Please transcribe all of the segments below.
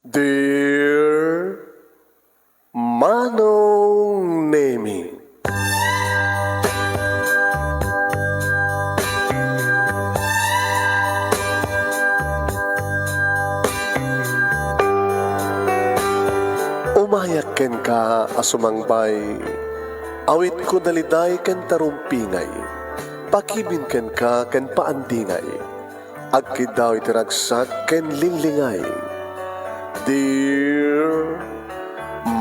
Dear Manong Nemi, umayak ken ka asumangbay, awit ko daliday ken tarumpingay, pakibin ken ka ken paandingay, agkid daw itiragsak ken linglingay. Dear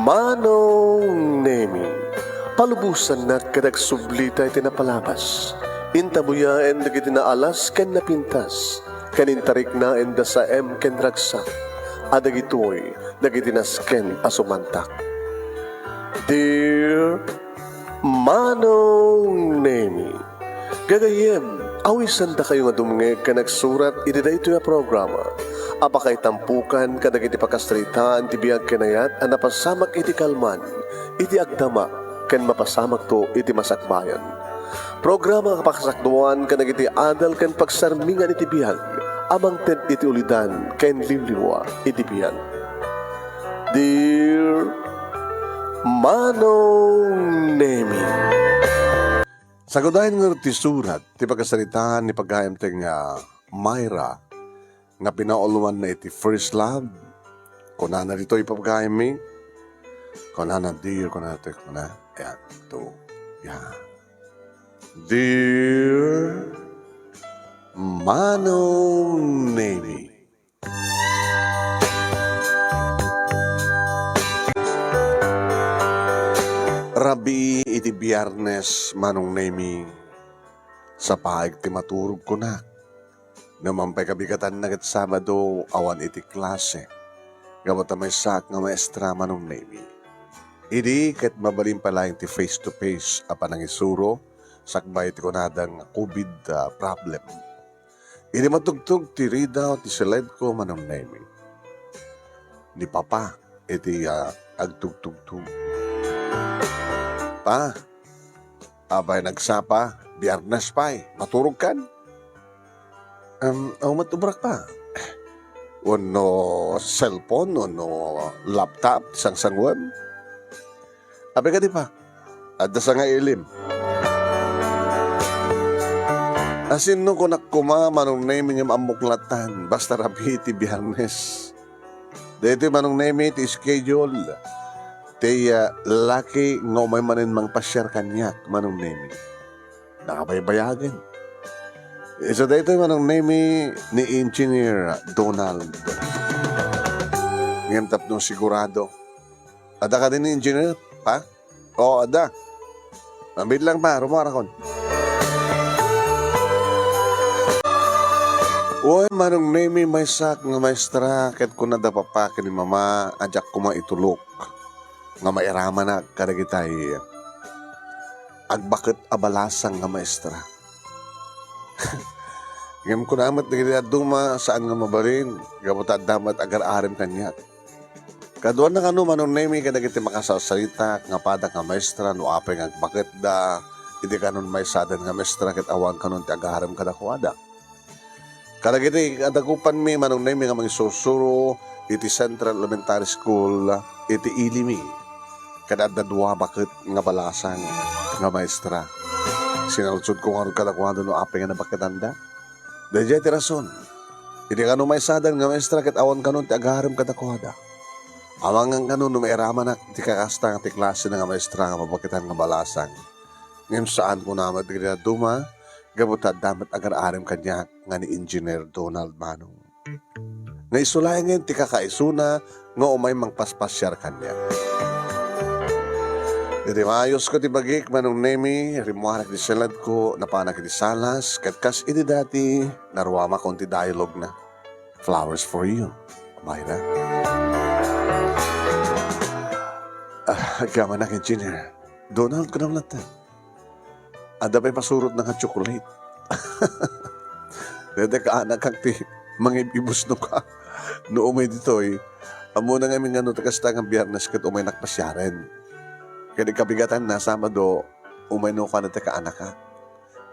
Manong Nemi, palubusan na kadag sublita iti napalabas, intabuya en dagiti naalas ken napintas, kanintarik na en da sa ken ragsak, adagitoy dagiti nasken asumantak. Dear Manong Nemi, gagayem, awisan da kayo nga dumnge ka nagsurat iti daytoy a programa. Apakay tampukan kadag iti pakastritaan ti biyag kenayat a napasamak iti kalman, iti agdama, ken mapasamak to iti masakbayan. Programa kapakasakduan kadag iti adal ken pagsarmingan iti biyag, amang ted iti ulidan ken limliwa iti biyag. Dear Manong Nemi, Sagudahin nga ti surat, ti pagkasalitaan ni paghayam ti nga Myra, nga pinauluan na iti first love, kunana dito ipagayam mi, kunana dear, kunana ito, kunana, yan, ito, yan. Dear Manong Nemi, Rabi iti biyernes Manong Nemi, sa paig ti maturog ko na. Namampay kabigatan na kat Sabado awan iti klase. Gamot na may sak nga maestra Manong Nemi. Idi kat mabalim pala ti face to face apan ang isuro sakbay ti kunadang COVID problem. Idi matugtog ti Rida ti seled ko Manong Nemi. Ni Papa iti agtugtugtug. Pa, abay nagsapa, biyernes pa'y, maturog kan? Matubrak pa. Wano cellphone, wano laptop, isang sangwan. Abay ka di pa, adda sa nga ilim. Asin nung kunak kuma, Manong Nemi yung amuklatan, basta rabi iti biyernes. Dito Manong Nemi, iti schedule. Ti laki nga may manin mang pasyar kanyak, Manong Nemi. Nakabaybayagan. So dito Manong Nemi ni Engineer Donald. Ngayon tap nung sigurado. Ada ka din ni Engineer, pa? Oo, ada. Mabid lang pa, rumarakon. Uy, Manong Nemi may sak nga maestra, ket ko na dapapakin ni Mama, ajak ko maitulok. Nga mairama na karagitay agbakit abalasang nga maestra. Ngam ko namat na duma saan nga mabarin gamot at damat agar-arim kanyat. Kaduan na kano Manong Nemi kadagiti makasasalita nga padak nga maestra no apay nga agbakit da iti kanon may sadan nga maestra ket awan kanon ti agar-arim kadakwada. Kadagiti adagupan mi Manong Nemi nga mangisusuro iti Central Elementary School iti Ilimi. Kadada dua bakit nga balasan nga maestra. Sinalutsod ko nga kadakwado no apay nga nabakitanda. Dahil ti rason. Hindi ka no may sadan nga maestra ket awan kanon ti agaram kadakwada. Awang nga kanon no mairama na ti kakasta nga ti klase nga maestra nga mabakitan nga balasan. Ngayon saan ko naman ti duma gabuta damat agar-aram kanya nga ni Engineer Donald Manong. Nga isulay ngayon ti kakaisuna nga umay mangpaspasyar kanya. Iti maayos ko ti bagik Manong Nemi, rimuarak di selad ko, napanak di salas, katkas iti dati, naruama konti dialogue na. Flowers for you, Myra. Gaman na Engineer. Donald ko naman natin. Ada pa'y pasurot na nga chocolate. Dede ka anak kang ti, mangibibus no ka. No umay dito amo na nga aming takasta nga biyernes kat umay nakpasyaren. Kaya kabigatan na Sabado, umano ka na ka anak ka.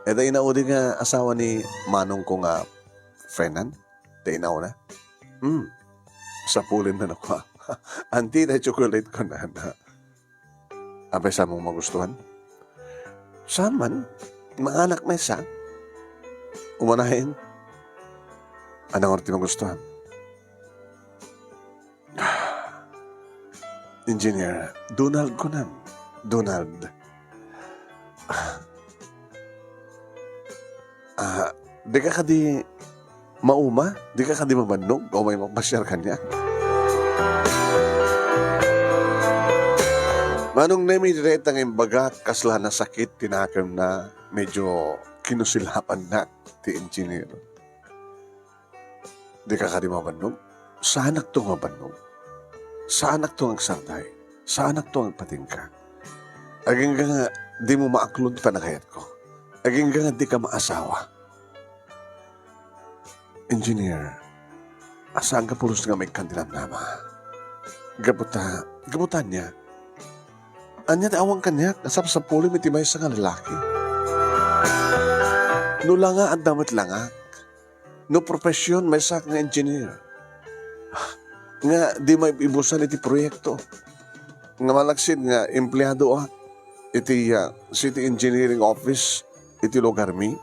E da inaudi nga asawa ni Manong ko nga friendan. Da inaw na. Sa pulin na ako. Auntie, na chocolate ko na. Abay sa mong magustuhan? Saman, mga anak may isa. Umanahin. Anong orti magustuhan? Engineer, Donald ko na. Donald. Di ka di mauma? Di ka di mabanog? O may magpasyar ka niya? Manong nemi direct ang imbaga kasla na sakit tinakam na medyo kinusilapan na ti engineer. Di ka di mabanog? Sa anak to mabanog? Sa anak to ang sarday? Sa anak to ang patingka? Aging nga di mo maaklod panakayat ko. Aging nga di ka maasawa. Engineer, asaan ka pulos nga may kandilan nama? Gabutan niya. Anya awang kanya, nasap sa pulim iti may nga lalaki. No langa ang damat langak. No profesyon may sak nga engineer. Nga di may ibusan iti proyekto. Nga malaksid nga empleyado iti city engineering office iti lugar mi.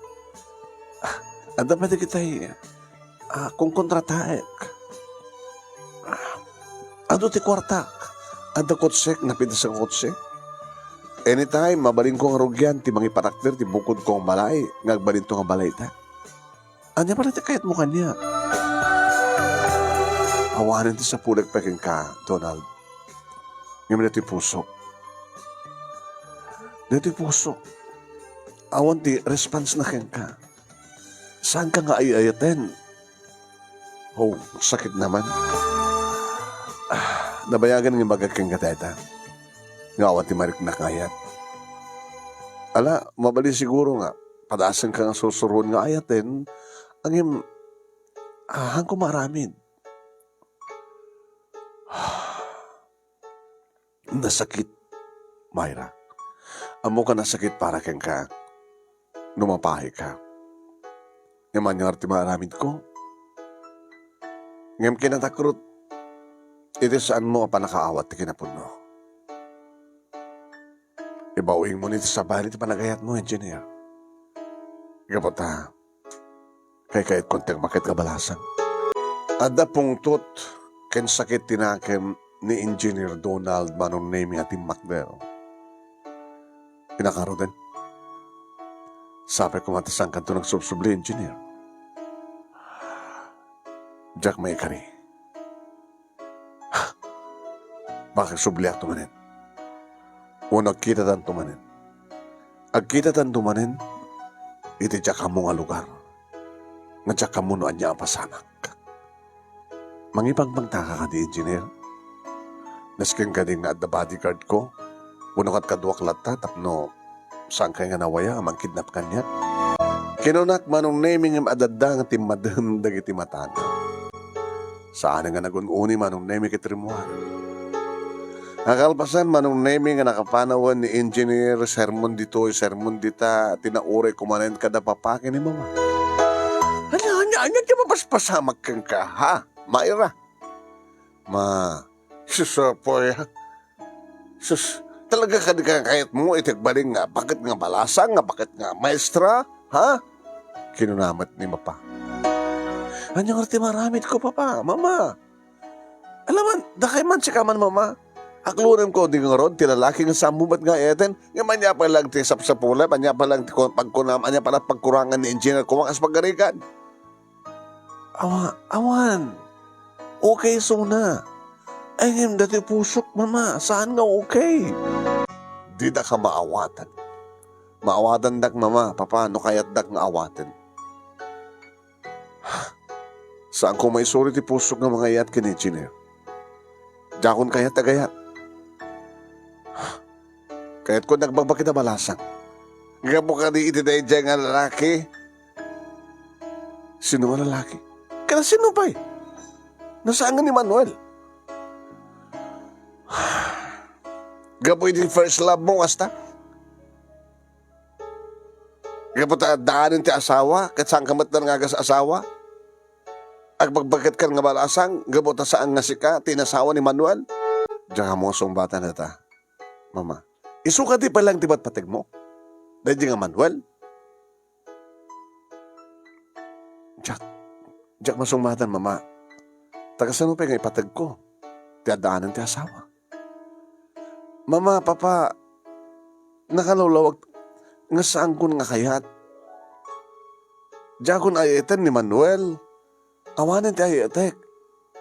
Ang dapat kita kung kontrataek. Ado ti kwartak. Ado kotsek, napita sa kotse. Anytime, mabalin ko ang rugyan, ti mga iparakter, ti bukod ko ang balay, ngagbalin to ang balay ta. Anya pala ti kayat mo kanya. Hawanin ti sa pulag peking ka, Donald. Ngayon na ti puso. Na ti puso. Awan ti response na keng ka. Saan ka nga ayayaten? Oh, sakit naman. Nabayagan ng magagking kateta. Nga awan ti marik na kayat. Ala, mabali siguro nga. Padasan ka nga susurun nga ayaten. Ang hang kumaramid. Nasakit, Myra. Amo ka nasakit para keng ka. Numapahay ka. Ngayon yung arti maramid ko. Ngayon kinatakrut. Ito saan mo pa nakaawat ti kinapuno. Ibawing mo nito sa bahay iti panagayat mo, engineer. Gapota, kay kahit konting makit kabalasan. Ada pungtot, ken sakit tinakem ni Engineer Donald manong name ating Macder. Pinakaro din. Sabi ko matasang kanto ng subsubli, engineer. Jack may kari. Bakit subliak tumanin? O nagkita tan tumanin? Agkita tan tumanin, iti Jack mo nga lugar. Nga Jack mo no anya ang pasamak. Mangipang pangtaka ka di engineer. Nasking ka din na at the bodyguard ko. Uno kat kaduak lata tapno saan kaya nga nawaya amang kidnap kanya. Kinunak manong naming ang adadang timadam dagiti matana. Saan nga nagununi manong naming kitrimuhan. Nakalpasan manong naming nga nakapanawan ni engineer sermon dito, sermon dita, tinaure kumanen kada papakin ni mama. Anya ka mapaspasamak kang ka, ha? Mayra. Susopoy, ha? Talaga ka di ka kahit mo itigbaling nga, bakit nga balasang nga, bakit nga maestra, ha? Kinunamat ni mapa. Anyang arti maramit ko, papa, mama. Alaman, dakay man si kaman, mama. Aklunan ko di nga ron, tilalaki nga samubat nga eten, nga manya pa lang tisap sa pula, manya pa lang pagkunam, manya pa lang pagkurangan ni engineer kumangas pagkarikan. Awan. Okay, so na. Ayun, dati pusok, mama. Saan nga okay? Di na ka maawatan. Maawatan dak, mama. Papano kaya't dak nga awatan? Saan ko may suri ti pusok nga mga yat kini-engineer? Jakon kayat agayat. Kaya't ko nagbabakit na balasang. Nga mo ka di itiday dyan nga lalaki. Sino nga lalaki? Kaya sino ba Nasaan nga ni Manuel? Gapoy din first love mo, asta? Gapoy daanin ti asawa? Kat saan kamat na nga sa asawa? Agbagbagat ka nga balasang, gabota saan nga sika, tinasawa ni Manuel. Diyan mo bata na ta. Mama, isuka di pa lang tibat patig mo. Dahil di nga Manuel. Diyak masumbatan, mama. Tagasan mo pa nga ipatag ko. Tiadaanan ti asawa. Mama, papa, nakalawlawag nga saan ko nga kayat. Diyak kun ayatan ni Manuel. Awanan ti ayatek.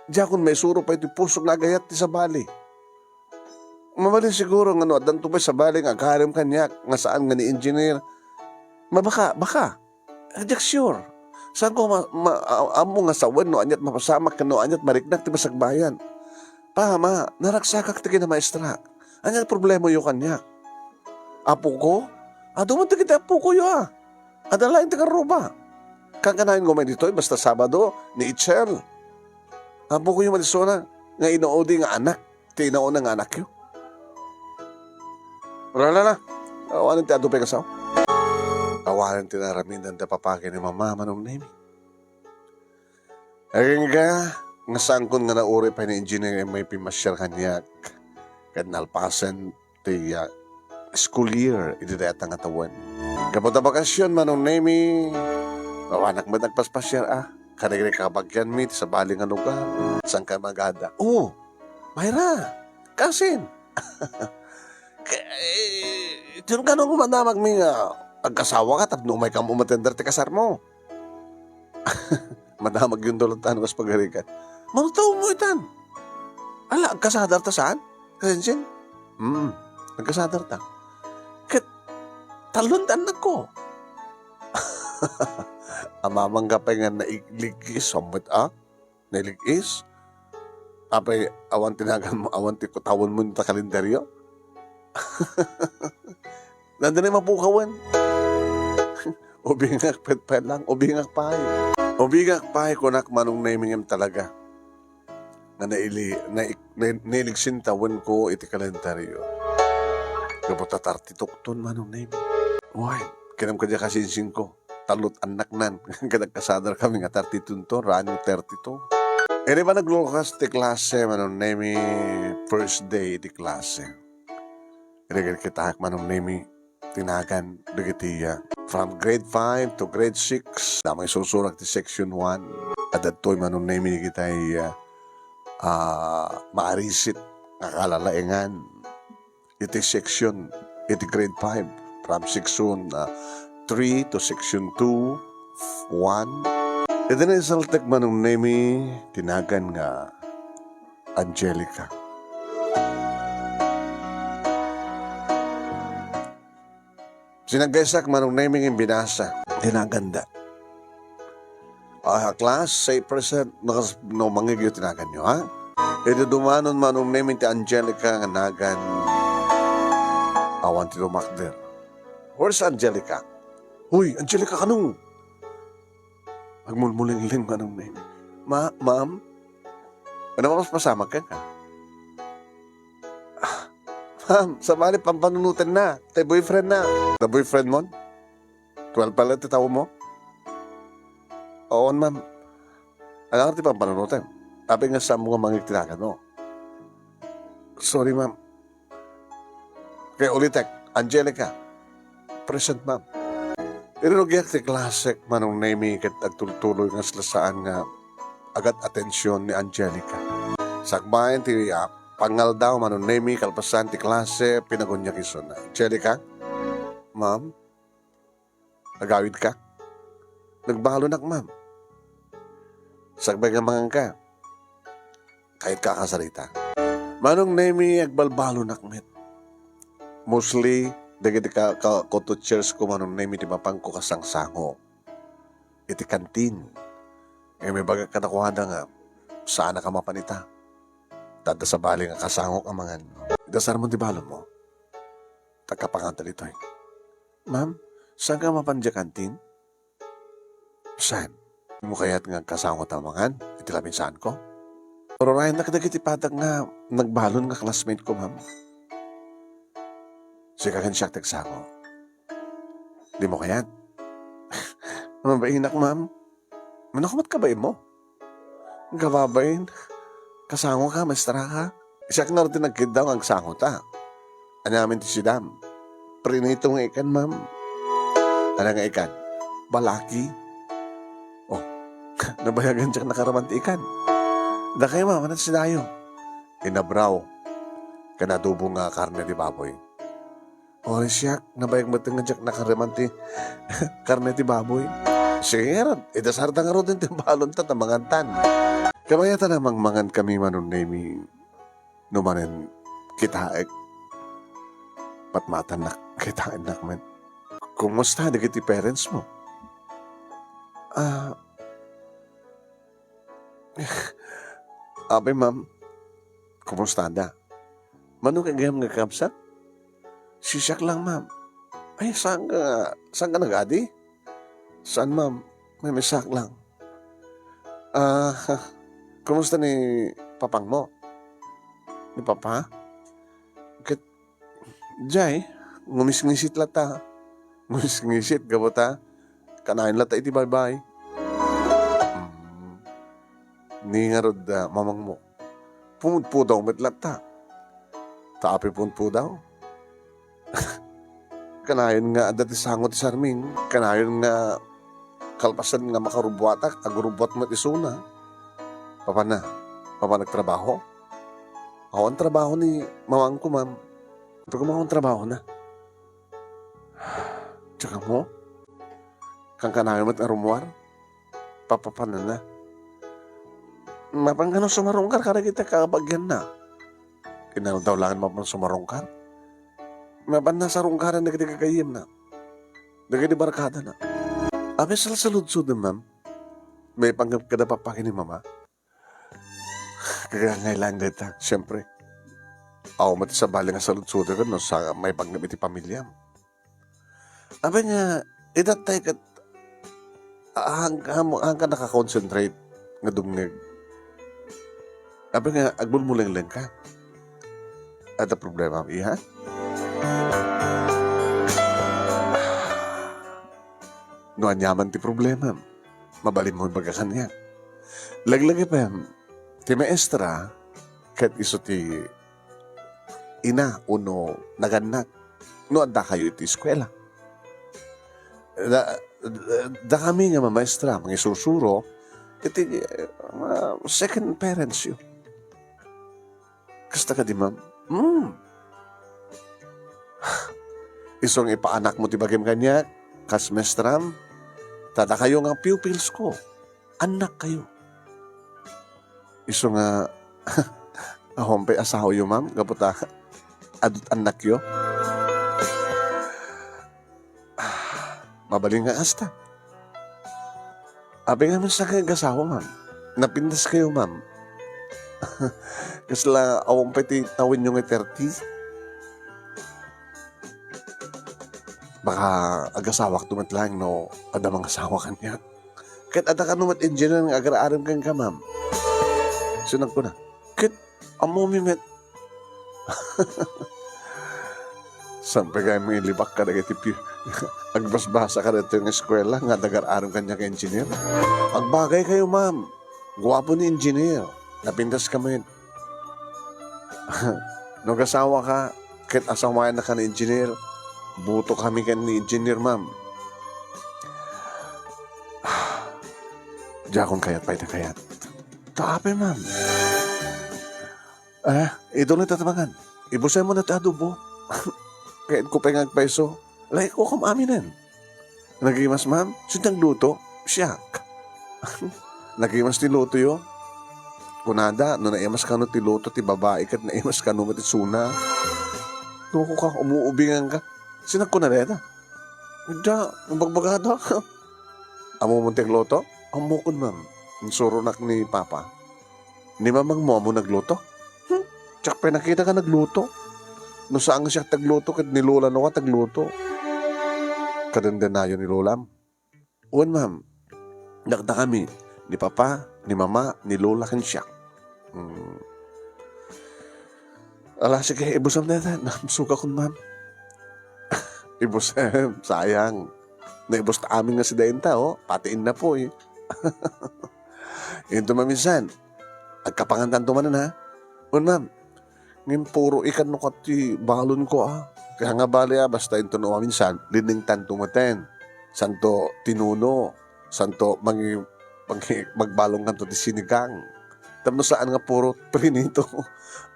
Diyak kun may suro pa iti pusok na agayat ti sa bali. Mamalin siguro nga no, adan tupay sa bali nga karim kanyak nga saan nga ni engineer. Baka. Diyak sure. Saan ko amo nga sawan no, anyat mapasamak ka no, anyat mariknak ti masagbayan. Ma, naraksakak ti na maestra. Anyat problema yo kanyak. Apo ko? Duman ti kita apo ko yo Adalain ti karuba. Kaganahin ko may dito, basta Sabado, ni Itchel. Apo ko yung malisona, nga inoodi nga anak, ti inauna nga anak yun. Wala na. Awanan ti ato pa kasaw. Awanan ti naramindan ta papake ni mama manong nemi. Ayun nga sangkon nga nauri pa ni engineer may pimasyar kanyak. Kan nalpasan ti school year, iti dayat nga tawan. Kapag bakasyon manong nemi, anak mo nagpaspasyar Kanigri kabagyan mi sa baling nga lugar. Saan ka magada? Mayra, kasin. Diyan ka nung manamag mi nga agkasawa ka tapno may kang umatender ti kasar mo. Manamag yung dulutan mas pagarikan. Manutaw mo itan. Ala, agkasadar ta saan? Kasinsin? Agkasadar ta. Talundan na ko. Amamang kapay nga nailigis, sambat nailigis. Apay, awan tinagan mo, awan ti kutawan mo ta kalendaryo. Nandun ay mapukawan. Ubingak petpet lang, ubingak pahay. Ubingak pahay ko nak manong naimingim talaga. Na nailigsin tawan ko iti kalendaryo. Kaputa tartitukton manong naiming. Uy, kinam ka dyan kasinsin ko. Talot anak nan. Kadagkasadar kami nga 32 to, running 32. Ere ba naglukas ti klase, manong nemi first day ti klase. Ere kita manong nemi tinagan dagitiya. From grade 5 to grade 6, damay susurak ti section 1. At datoy manong nemi kita maarisit, nakalalaengan. Iti section, iti grade 5, from section 3 to section 2, 1. Ito na isaltek manong nemi, tinagan nga Angelica. Sinagaysak manong nemi ng binasa, tinaganda. Class, say present, no mangigyo tinagan nyo, ha? Ito dumanon manong nemi ti Angelica nga nagan awan ti lumakder. Where's Angelica? Uy, Angelica kanong. Magmulmuling-ling manong nemi. Ma'am? Ano mas pasama ka ka? Ma'am, sa bali pampanunutan na. Tay boyfriend na. The boyfriend mo? 12 pala ti tao mo? Oo, ma'am. Ano ka ti pampanunutan? Tapi nga sa mga mangigtirakan mo. Sorry, ma'am. Kaya ulitek, Angelica. Present, ma'am. Irinugyak ti klasik manong nemi kat agtultuloy nga slasaan nga agad atensyon ni Angelica. Sakbayan ti pangal daw manong nemi kalpasan ti klase pinagunya kison na. Angelica? Ma'am? Nagawid ka? Nagbalunak, ma'am. Sakbay nga mangang ka. Kahit kakasarita. Manong nemi agbalbalunak, met. Mostly, dagiti ka koto chairs ko manong nemi ti mapang ko kasangsango. Iti kantin. May baga ka nakuhada nga, saan ka mapanita? Tanda sa bali nga kasango ka mangan. Dasar mo ti balon mo. Tagkapangantal ito eh. Ma'am, saan ka mapandya kantin? Saan? Mo kaya't nga kasango tamangan? Iti lamin saan ko? Pero Ryan, nakadagiti patag nga nagbalon nga classmate ko, ma'am. Sika kan siya tagsako. Di mo kayan? Ano ba inak, ma'am? Manakumat ka ba mo? Kababain, kasango ka, maestra ka. Siya nga rin nagkidaw ang sango ta. Anamin ti si Dam. Prinito nga ikan, ma'am. Ano nga ikan? Balaki. Oh, nabayagan siya nakaramanti ikan. Da kayo, ma'am, ano sinayo? Inabraw. Kanadubo nga karne di baboy. O siya, nabayag mo tingan siya nakaramanti karne di baboy. Sige nga ron, idasarda nga ron din timbalon ta tamangantan. Kamayata namang mangan kami manunay numanin kita patmatan na kita anak man. Kumusta na kiti parents mo? Abay ma'am, kumusta na? Mano kagayam nga kapsat? Sisyak lang ma'am. Ay, saan ka nag-adi? Saan ma'am? May misak lang. Kumusta ni papang mo? Ni papa? Jay, ngumis-ngisit lata. Ngumis-ngisit, gabota. Kanain lata iti bye-bye. Ni nga rod mamang mo. Pumudpo daw met lata. Taapi punpo daw. Kanayon nga dati sangot ti Sarming. Kanayon nga kalpasan nga makarubwatak. Agurubwat mo isuna. Papa nagtrabaho? Ako ang trabaho ni mamang ko, ma'am. Pero kung akong trabaho na. Tsaka mo, kang kanayon mo't arumwar, papapanan na. Mapang ganun sumarungkar, kara kita kakabagyan na. Kinal daw lang mapang sumarungkar. Mapan na sa rungkaran na kita kakayim na. Nagay di barkada na. Abis sa ludsud na, ma'am. May panggap ka na papakin ni mama. Kaya ngailan dito, siyempre. Ako mati sa bali nga sa lutsud ka no, sa may panggap iti pamilya. Abi nga, idatay kat ang ka nakakonsentrate nga dumngeg. Abi nga, agbulmulang-lang ka. At ang problema, iha? No, anyaman ti problema. Mabalin mo yung bagakan niya. Laglagi pa yan, ti maestra, kat iso ti ina, uno, naganak, no, adda kayo iti eskwela. Da kami nga maestra, mga isusuro, iti second parents yun. Kasta ka di, ma'am? Isong ipaanak mo ti bagim kanya, kas mestram, tada kayo nga pupils ko. Anak kayo. Iso nga, ahompe asaho yo, ma'am, kaputa, adut anak yo. Mabaling nga asta. Abi nga man sa kagasawa, ma'am. Napindas kayo, ma'am. Kasla awang pati tawin yung 30. Baka agasawak tumatlang no ada mga asawa kanya. Kahit ada ka numat engineer ng agar-aram kang ka, ma'am. Sunag ko na. Kahit amo mimet. Sampai kayo may libak ka na kitipi. Agbasbasa ka na ito yung eskwela nga agar-aram kanya ka engineer. Agbagay kayo, ma'am. Guwapo ni engineer. Napindas ka man. Nung asawa ka, kahit asawayan na ka ni engineer, buto kami ka ni engineer, ma'am. Diakon kayat, pa'y kayat. Taape, ma'am. Ito na tatabangan. Ibusay mo na adobo. Kahit ko pa'y ngagpaiso, like ko kamaminan. Nagimas, ma'am, siyang luto, siyak. Nagimas ni luto yo. Kunada, no naimas ka no ti luto, ti babae kat naimas ka no mati suna. Nuko ka, umuubingan ka. Sinag ko na reta. Hindi, magbagada ka. Amo mo tiyang luto? Amukon, ma'am. Ang surunak ni Papa. Ni mamang mo nagluto? Tsak pa nakita ka nagluto. No saan siya tagluto, kat ni Lola no ka tagluto. Kadandanayo ni Lolam. Uwan, ma'am. Nakta kami. Ni Papa, ni Mama, ni Lola kan siya. Ala, sige, ibusam na yan. Suka ko, ma'am. Ibusam, sayang. Naibus na amin nga si Dainta, oh. Patiin na po, eh. Ito maminsan, Agkapangantan tumanan ha. Un ma'am, ngin puro ikan no kati balon ko Kaya nga bali basta ito no minsan, lining tan tumaten. Santo tinuno, santo magbalong kanto di sinigang. Tapos saan nga puro prinito.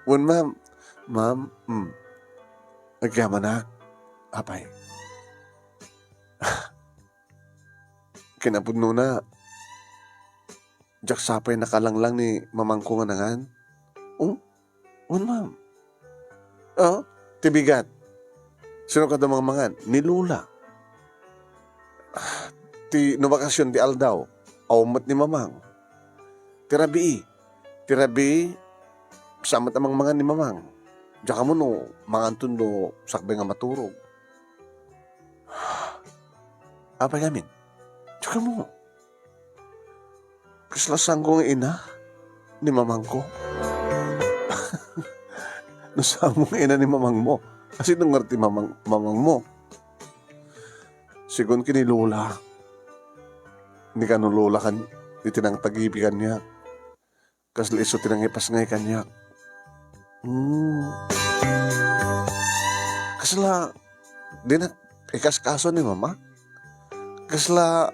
Un ma'am, agyaman na, apay. Kinapudno na, jak sapay nakalanglang ni mamang ko nga nangan. Ma'am. Tibigat. Sino ka damang mangan? Ni Lula. Ti no bakasyon di aldaw. Aumat ni mamang. Tirabi. Samat amang mangan ni mamang. Diyan mo no, mangantun no, sakbay nga maturog. Apa yamin? Diyan mo. Kaslasang ko nga ina ni mamang ko. Nasaan mo nga ina ni mamang mo? Kasi nung ngerti mamang mo. Sigun kini Lola. Hindi ka no Lola kan, itinang tagibigan niya. Kasi iso tinang ipas ngay kanya. Kasla, di na ikaskaso ni mama. Kasla,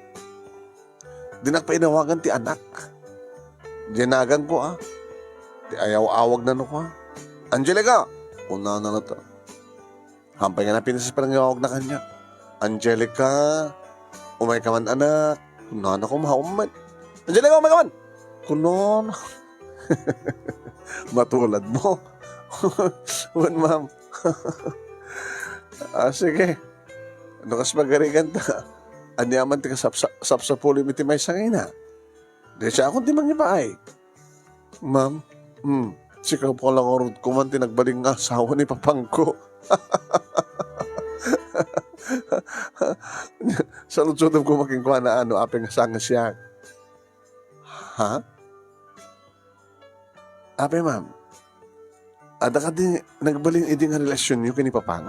di na painawagan ti anak. Dinagan ko Di ayaw-awag na no ko Angelica! Una na to. Hampay nga na pinasas parang awag na kanya. Angelica! Umay ka man anak. Kunan ako mahauman. Angelica, umay ka man! Kunan. Matulad mo. Ma'am. Sige. Ano kas magarigan ta? Anyaman ti kasapsapuli miti may sangay na. Di siya akong timang ipaay. Ma'am, sikaw po lang orod ko man tinagbaling nga asawa ni papangko. Sa lutsudom ko making kuha na apeng asanga siya. Ha? Ape ma'am, ada ka din nagbaling idi nga relasyon niyo kini papang?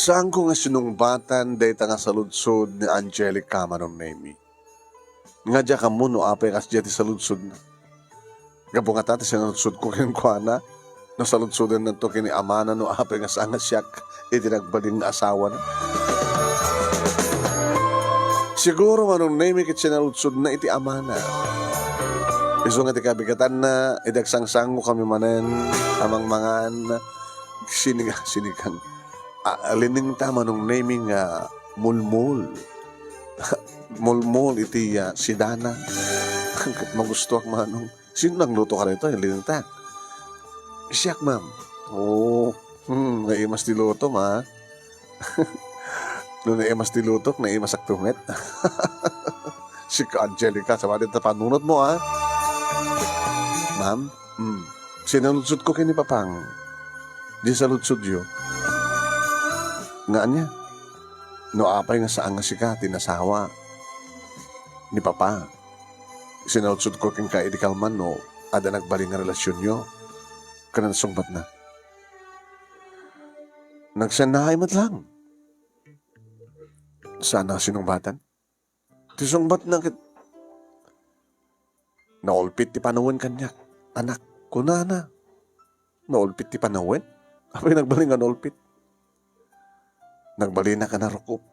Saan ko nga sinungbatan dahi nga sa lutsod ni Angelica manom nemi? Nga dya ka mo no apay kas dya ti sa lutsod na. Gabo nga tati sa lutsod ko kinukuha no sa lutsodan na to kini amana no apay nga sanga siyak iti nagbaling na asawa na. Siguro manom nemi kit siya na lutsod na iti amana. Iso nga ti kabigatan na idagsangsang ko kami manen amang mangan sinigang. Alining tama nung naming mulmul. Mulmul iti si Dana. Magusto ak manong. Sino nang luto ka rito? Alining ta. Siyak, ma'am. Naimas ti luto, ma. Nung naimas ti luto, naimas ak tunget. Si Angelica, sa mga panunod mo, Ma'am, sinalutsod ko kini papang. Di sa lutsod yun. Nga niya, no apay nga saan nga sika, tinasawa ni Papa. Sinalutsod ko king kaidikal man, no, ada nagbaling nga relasyon nyo. Kanan sungbat na. Nagsanahay mat lang. Sana sinungbatan. Ti sungbat na naulpit ti panawen kanyak. Anak, kunana. Naulpit ti panawen? Apay nagbaling nga naulpit? Nagbali na ka na rukop.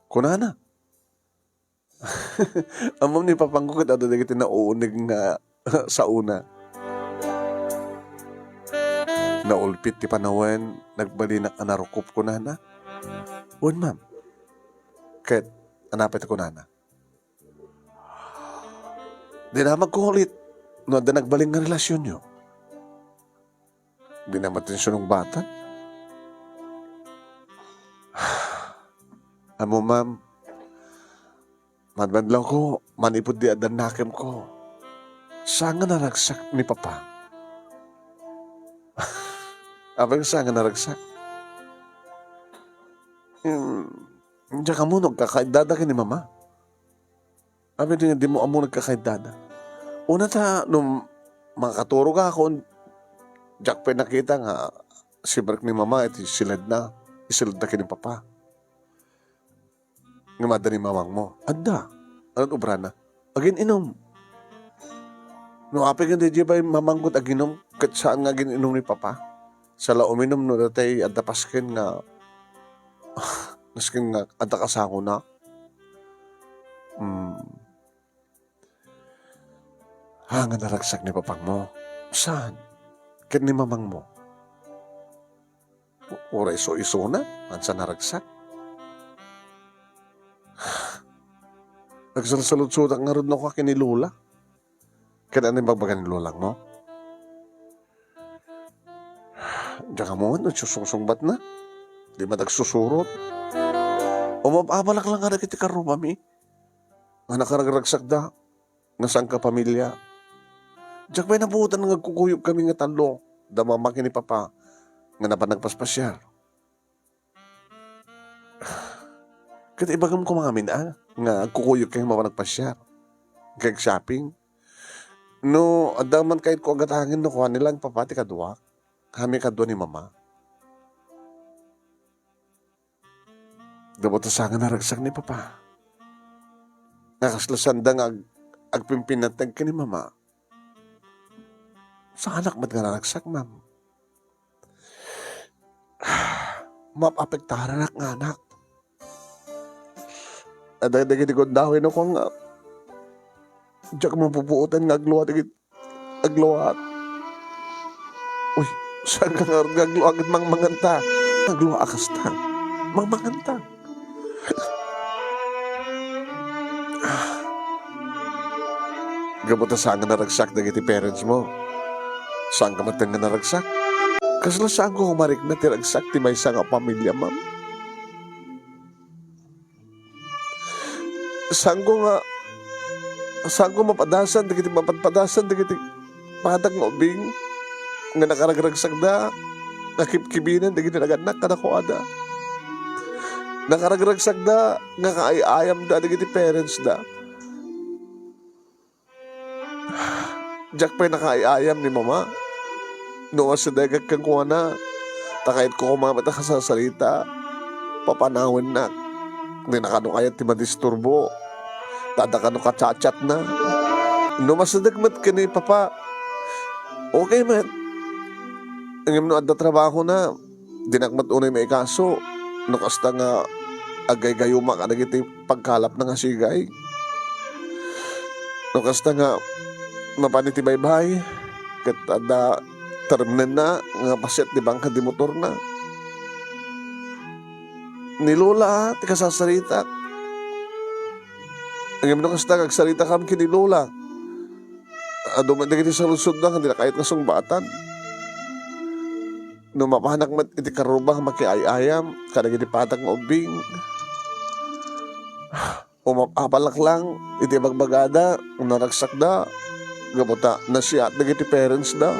Kunana. Amam ni papangkukit ato na kita na uunig nga sa una. Naulpit ti panawen, nagbali na ka na rukop kunana. Wan ma'am. Ket, anapit kunana. Di na magkulit. No, da nagbaling nga relasyon nyo. Di na matensyon ng bata. Amo ma'am, madmadlaw ko, manipod di adan nakem ko. Saan nga naragsak ni Papa? Abang saan nga naragsak? Diyan ka mo nagkakaidada ka ni Mama. Abang di mo amo nagkakaidada. Una ta, nung makaturo ka ako, Jack pa nakita nga, Si Mark ni mama, iti silad na. Isilad na kini papa. Nga mada ni mamang mo. Adda. Anong ubra na? Agin inom. No, apay nga di ba mamanggot aginom? Kat saan nga gininom ni papa? Sa la uminom no datay adda paskin nga naskin nga adda kasako na. Nga naragsak ni papang mo. Saan? Kat ni mamang mo. Ora iso-iso na. Ansa naragsak? Nagsalsalod-sudak nga rin ako kinilula. Kaya ano yung bagbagan ni lulang mo? Diyan ka mo, nagsusungsungbat na. Di ba nagsusurot? O mababalak lang nga na kita karumami. Nga nakaragraksak da. Nga saan ka pamilya. Diyan ba nabutan nga kukuyog kami nga talo. Da mamaki ni papa. Nga napanagpaspasyar. Kaya ibagam ko mga mina. Nga kukuyog kayo mapanagpasyar. Kaya shopping. No, adaman kahit ko agad hangin no kuha nilang papati kadwa. Kami kadwa ni mama. Dabot sa nga naragsak ni papa. Nakaslasandang agpimpinatag ka ni mama. Sa anak ba't nga naragsak, ma'am? Mapapektaran nga anak. Adag-dagit ko dawin ako nga. Diyak mapupuutan nga agluwat. Uy, saan ka nga agluwat mangmanganta? Agluwat akasta. Mangmanganta. Gamot na saan ka naragsak na iti parents mo? Saan ka matang nga naragsak? Kasla saan ko humarik na tiragsak ti may nga pamilya, ma'am? Saan ko mapadasan, dagiti mapadpadasan, dagiti padag nga ubing, nga nakaragragsak da, nakipkibinan, dagiti naganak ka na ko ada. Nakaragragsak da, nga kaayayam da, dagiti parents da. Diyak pa'y nakaayayam ni mama. Noon sa dagag kang kuha na, takait ko kumamata ka sa salita, papanawin na. Hindi nakano kaya ti madisturbo. Tadakano ka chat na. No masadagmat ka ni papa. Okay man. Ang no adda trabaho na. Dinakmat unay may kaso. No kasta nga agay-gayuma ka nagiti pagkalap na nga sigay. No kasta nga mapanitibay-bay. Kat adda terminen na. Nga pasyat di bangka di motor na. Nilula ti kasasarita. Ang imno kasta kagsarita kam kini Lola. Duman dagiti sa lusod na hindi na kahit nasong batan. No mapahanak mat iti karubang makiayayam kadagiti patag nga ubing. O mapapalak lang iti bagbagada naragsak da. Gabuta na siya at dagiti parents da.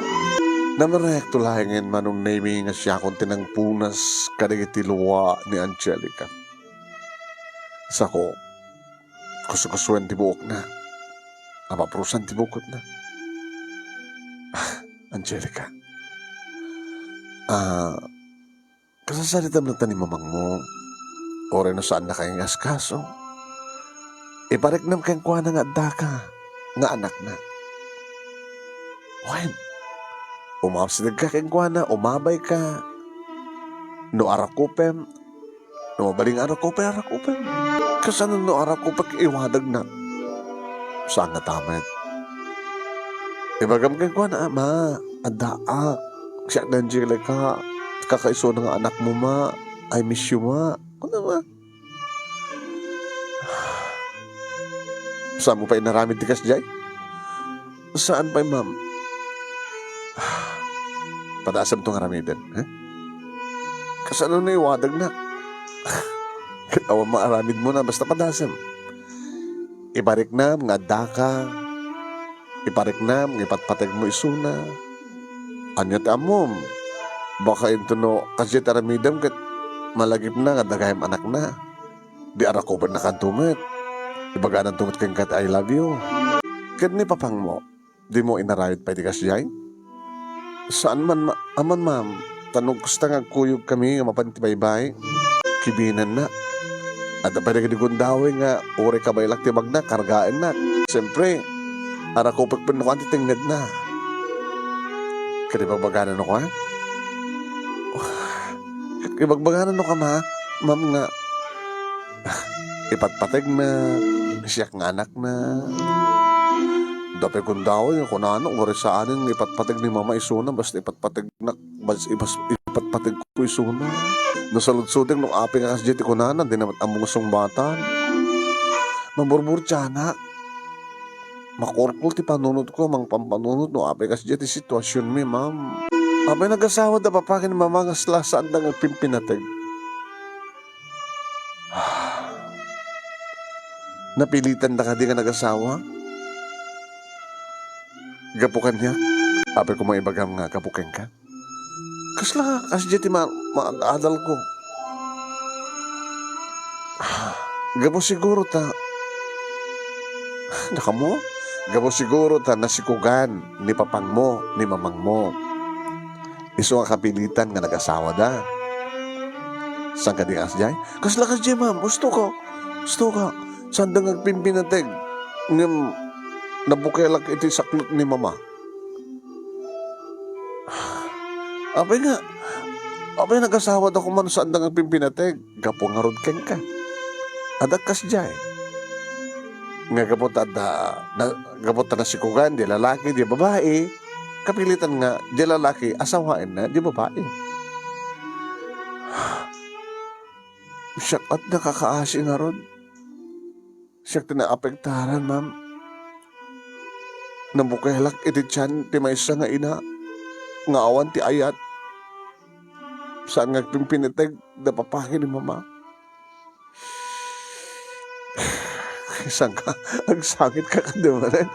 Namarekto lahingin manong naming nga siya kung tinangpunas kadagiti luwa ni Angelica. Sa ko, kusukusuan ti buok na. Apaprusan ti bukot na. Angelica. Kasasalitam lang ta ni mamang mo. Ore no saan na kayong askaso. Ipariknam kayong kuha na nga daka. Nga anak na. When? Umapsidag ka kayong kuha na. Umabay ka. No arakupem. No mabaling arakupem. Kasanan no arakupem iwadag na. Saan nga tamat? Ibagam kayong kuha na, ma. Adaak. Siya na Angelica. Kakaiso na nga anak mo, ma. I miss you, ma. Ano, ma? Saan mo pa inaramid tikas, Jay? Saan pa, ma'am? Padasam itong aramidan, ha? Kasano na iwadag na? Katawa maaramid mo na, basta padasam. Ibarik na, mga daka. Iparik na, mga ipatpatag mo isuna. Anyat amom. Baka ito no, kasi taramidam kat malagip na, kadagayam anak na. Di arakoban na kantumit. Ibaga nang tumit kang kat I love you. Kat ni papang mo, di mo inarayot pa di kasyay? Saan man, aman ma'am, tanong kusta nga kuyog kami nga mapantibaybay. Kibinan na. At apay nagdigundawin nga uri ka baylak tibag na, kargaan na. Siyempre, ara ko pagpanukan titingnad na. Kadibagbaganan ako ha? Kadibagbaganan ako ma, ma'am nga. Ipatpatag na, siyak nga anak na. Dapay kundawin kung ano, uri sa anin ipatpatag ni mama isuna, basta ipatpatag na, ipatpatag ko isuna. No salud-sudeng nung aping nga kasjeti ko na, di naman ang musong bata. Maburbur tiyana. Makorkul ti panunod ko, mang pampanunod no aping kasjeti sitwasyon mi, ma'am. Apay nag-asawa da papakin ni mama nga saan da nga pimpinatag. Napilitan na ka di nga nag-asawa? Gapukan niya. Apay ko mga ibagam nga gapukan ka. Kasla, kasjeti maadal ko. Gapo siguro ta. Naka mo? Gapo siguro ta nasikugan ni papang mo, ni mamang mo. Iso nga kapilitan nga nag-asawa da. Saan ka di kasjay? Kasla kasjay ma'am, gusto ko. Saan da ngagpimpinateg? Ngam, nabukilak iti saklot ni mama. Apay nag-asawa da kuman saan da ngagpimpinateg? Gapo nga rod ken ka. Adak kasjay. Nga gapot na sikugan, di lalaki, di babae. Kapilitan nga, di lalaki, asawain na, di babae. Siyak at nakakaasi nga rod. Siyak tinaapektaran, ma'am. Nabukilak iti tiyan, ti maysa nga ina. Nga awan ti ayat. Saan nga pimpiniteg, da papakin ni mama. Isang ka, agsangit ka kadamanan.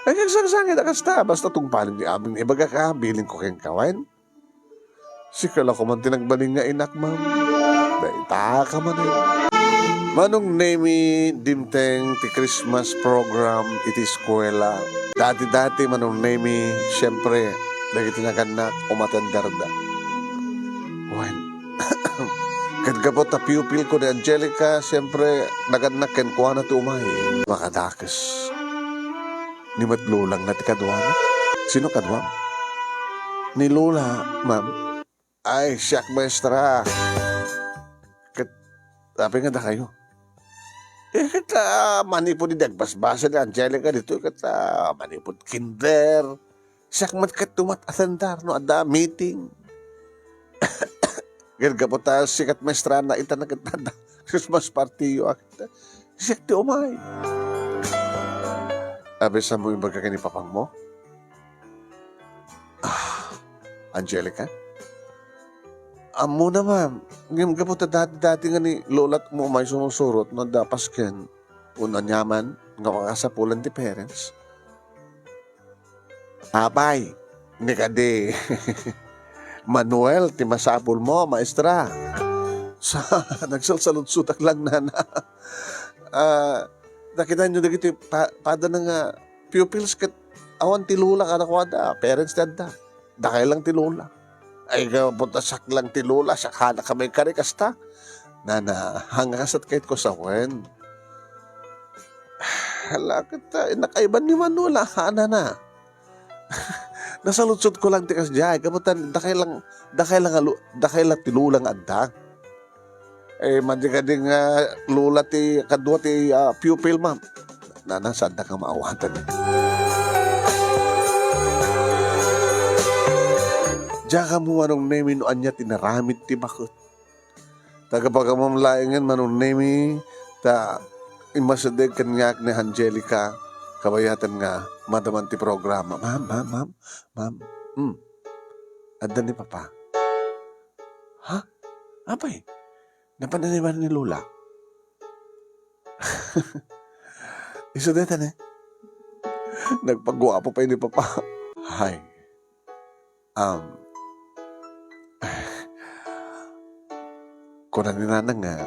Ay, agsangit akasta. Basta tungpanin ni aming ibaga ka, bilin ko kayong kawain. Sikala ko man tinagbaling nga inak, ma'am. Daita ka man eh. Manong nemi dimteng ti Christmas program iti eskwela. Dati-dati manong nemi, siyempre, lagi tinaganak umatandarda. Well, kadgabot na pupil ko ni Angelica, siyempre, naganak ken kuha na ti umay. Makadakis. Ni matlulang na ti kadwana. Sino kadwam? Ni Lola, ma'am. Ay, siyak maestra. Sabi nga da kayo. Kita manipod di dagbasbasa ni Angelica dito. Kita manipod kinder. Siyak mat katumat asandar no ada meeting. Gagapot tayo sikat maestra na ita na kita Christmas party yo akita. Siyak ti umay. Abe sa mo yung baga ni papang mo? Angelica? Amo na ma'am. Ngayon ka po dati nga ni lolat mo may sumusurot na dapas ken una nyaman nga makasapulan ti parents. Abay, ni kade Manuel, ti masapul mo, maestra. Sa nagsalsalot-sutak lang na. Nakita nyo dagiti pada na nga pupils kat awan ti lula ka nakwada. Parents dada. Dakay lang ti lula. Ay puntasak lang ti lula. Sakana ka may karikasta. Nana, hangasat kahit ko sa wen. Hala kita, nakaiban ni Manula. Hana na. Nasalutsot ko lang ti kasjay. Kamutan, dakay lang ti lulang adda. Eh, mandigading lula ti kadwa ti pupil, ma'am. Saan ka maawatan. Diyan ka mo manong nemi no anya tinaramit ti bakot. Tagapagamamlaingan manong nemi ta imasadeg kanyak ni Angelica kabayatan nga madaman ti programa. Ma'am. Adda ni Papa. Ha? Apay? Napananiban ni Lola? Isudetan eh. Nagpagwapo pa ni Papa. Hay. Kuna ni Nanang nga,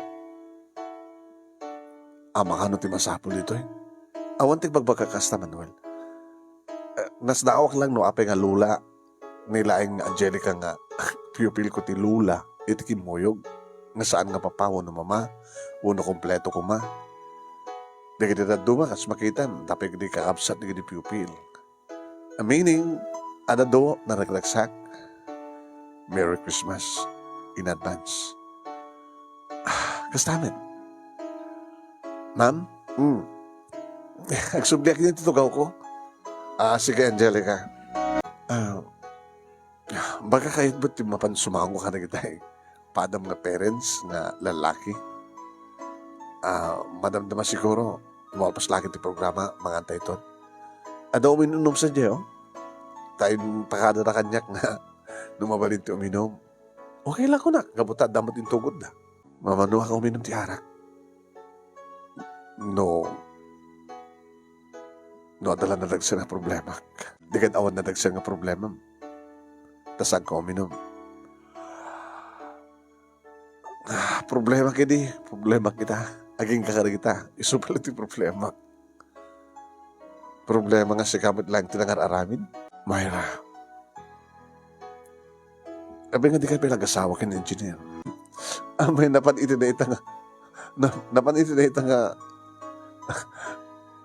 makano ti masapol dito eh. Awan ti pagbagkakasta, Manuel. Nasdaawak lang no, apay nga lula, nilaing Angelica nga, pupil ko ti Lula, iti Kimoyog, nga saan nga papawo no mama, uno kompleto ko ma. Di kita daduma, kas makita, tapos di kakabsat di pupil. Meaning, ada do na naglagsak. Merry Christmas in advance. Kastamin. Ma'am? Agsubliak niya tutugaw ko. Sige, Angelica. Baka kahit ba't yung mapansumango ka na kita Padam nga parents nga lalaki. Madamdama siguro. Lumalpas lagi ti programa, mga antay ton. Ada uminom sa diyo. Tayong pakada na kanyak nga numabalin ti uminom. Okay lang ko na. Gabuta, damot yung tugod na. Mamanuha ka uminom ti harak. No, adala na dagsa nga problema. Di ka awan na dagsa nga problema. Tasag ka uminom. Problema kini. Problema kita. Aging kakara kita. Isupalit yung problema. Problema nga si kamot lang tinangar-aramin. Myra. Abi nga di ka pinag-asawa ka ng engineer. May napan iti na ita nga. Napan iti na ita nga.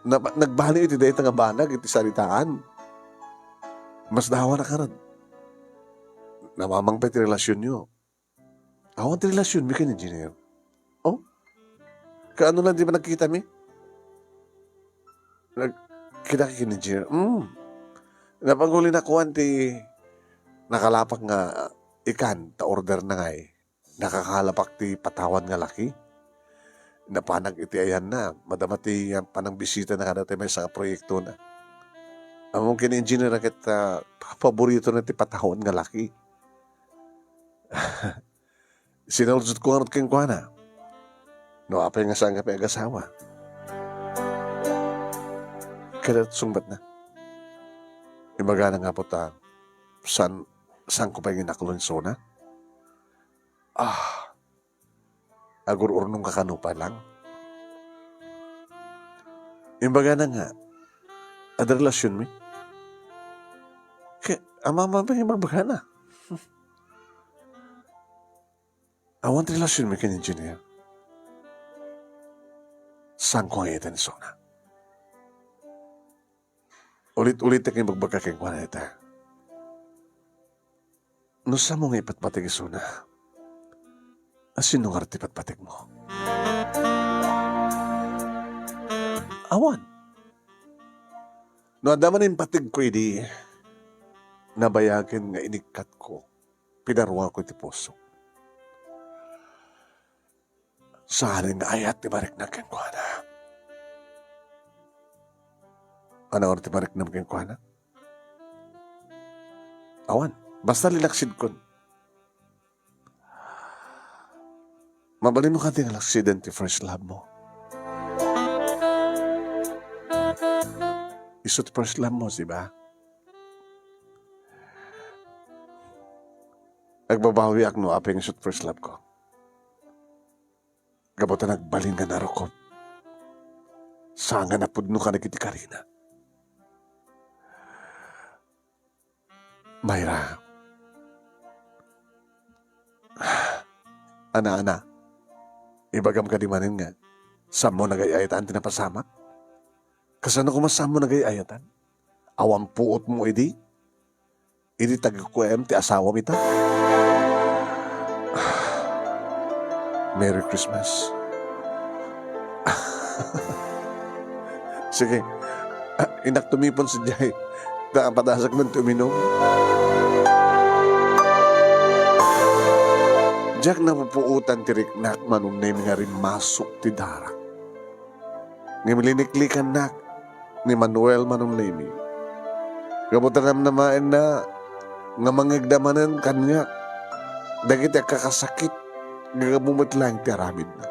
Nagbali iti na ita nga banag iti salitaan. Mas dawa na karan. Namamang pa iti relasyon nyo. Awan ti relasyon mi kan engineer. Oh? Kaano lang di ba nagkita mi? Kita kin engineer. Napanghuli na kuwan ti nakalapak nga ikan ta order na nga nakakalapak ti patawan nga laki. Napanag iti ayan na. Madama ti panang bisita na kada ti may sa proyekto na. Among kin engineer na kita paborito na ti patawan nga laki. Sinalsot ko nga rin kwa na. No, apay nga saan ka pa agasawa. Kada sumbat na. Imaga na nga po ta, saan ko pa yung nakulunso na? Agur-urnong kakanupa lang. Imaga na nga, ada relasyon mi. Kaya, ama yung mabaga na. Awan relasyon mi kan engineer. Saan ko nga itan sona? Ulit-ulit na kayo magbaga kayong kwa na ita. No sa mo nga ipatpatig isuna? Asin nung arti patpatig mo? Awan. No adaman yung patig ko hindi nabayagin nga inikat ko. Pinarwa ko iti puso. Sa halin nga ayat ti barik na kenkwana. Ano or ti barik na kenkwana? Awan, basta lilaksid kon. Mabalin mo ka ti nalaksidin ti first love mo. Iso ti first love mo, diba? Nagbabawi ak no apeng iso ti first love ko. Gabota nagbalin nga narokot. Saan nga napudno ka nagiti Karina. Myra. Ana. Ibagam ka di manin nga. Saan mo nagayayatan tinapasamak? Kasano ko masaan mo nagayayatan? Awang puot mo idi? Idi taga-kuem ti asawa mita? Merry Christmas. Sige. Inak tumipon si Jai. Padasak man tuminom. Jack na pupuutan ti riknak manunay nga rin masuk ti darak. Ngimiliniklikan nak ni Manuel manunay mi. Kamutanam naman na nga mangagdamanan kanya. Dagit kakasakit. Gagabumot lang ti aramid na.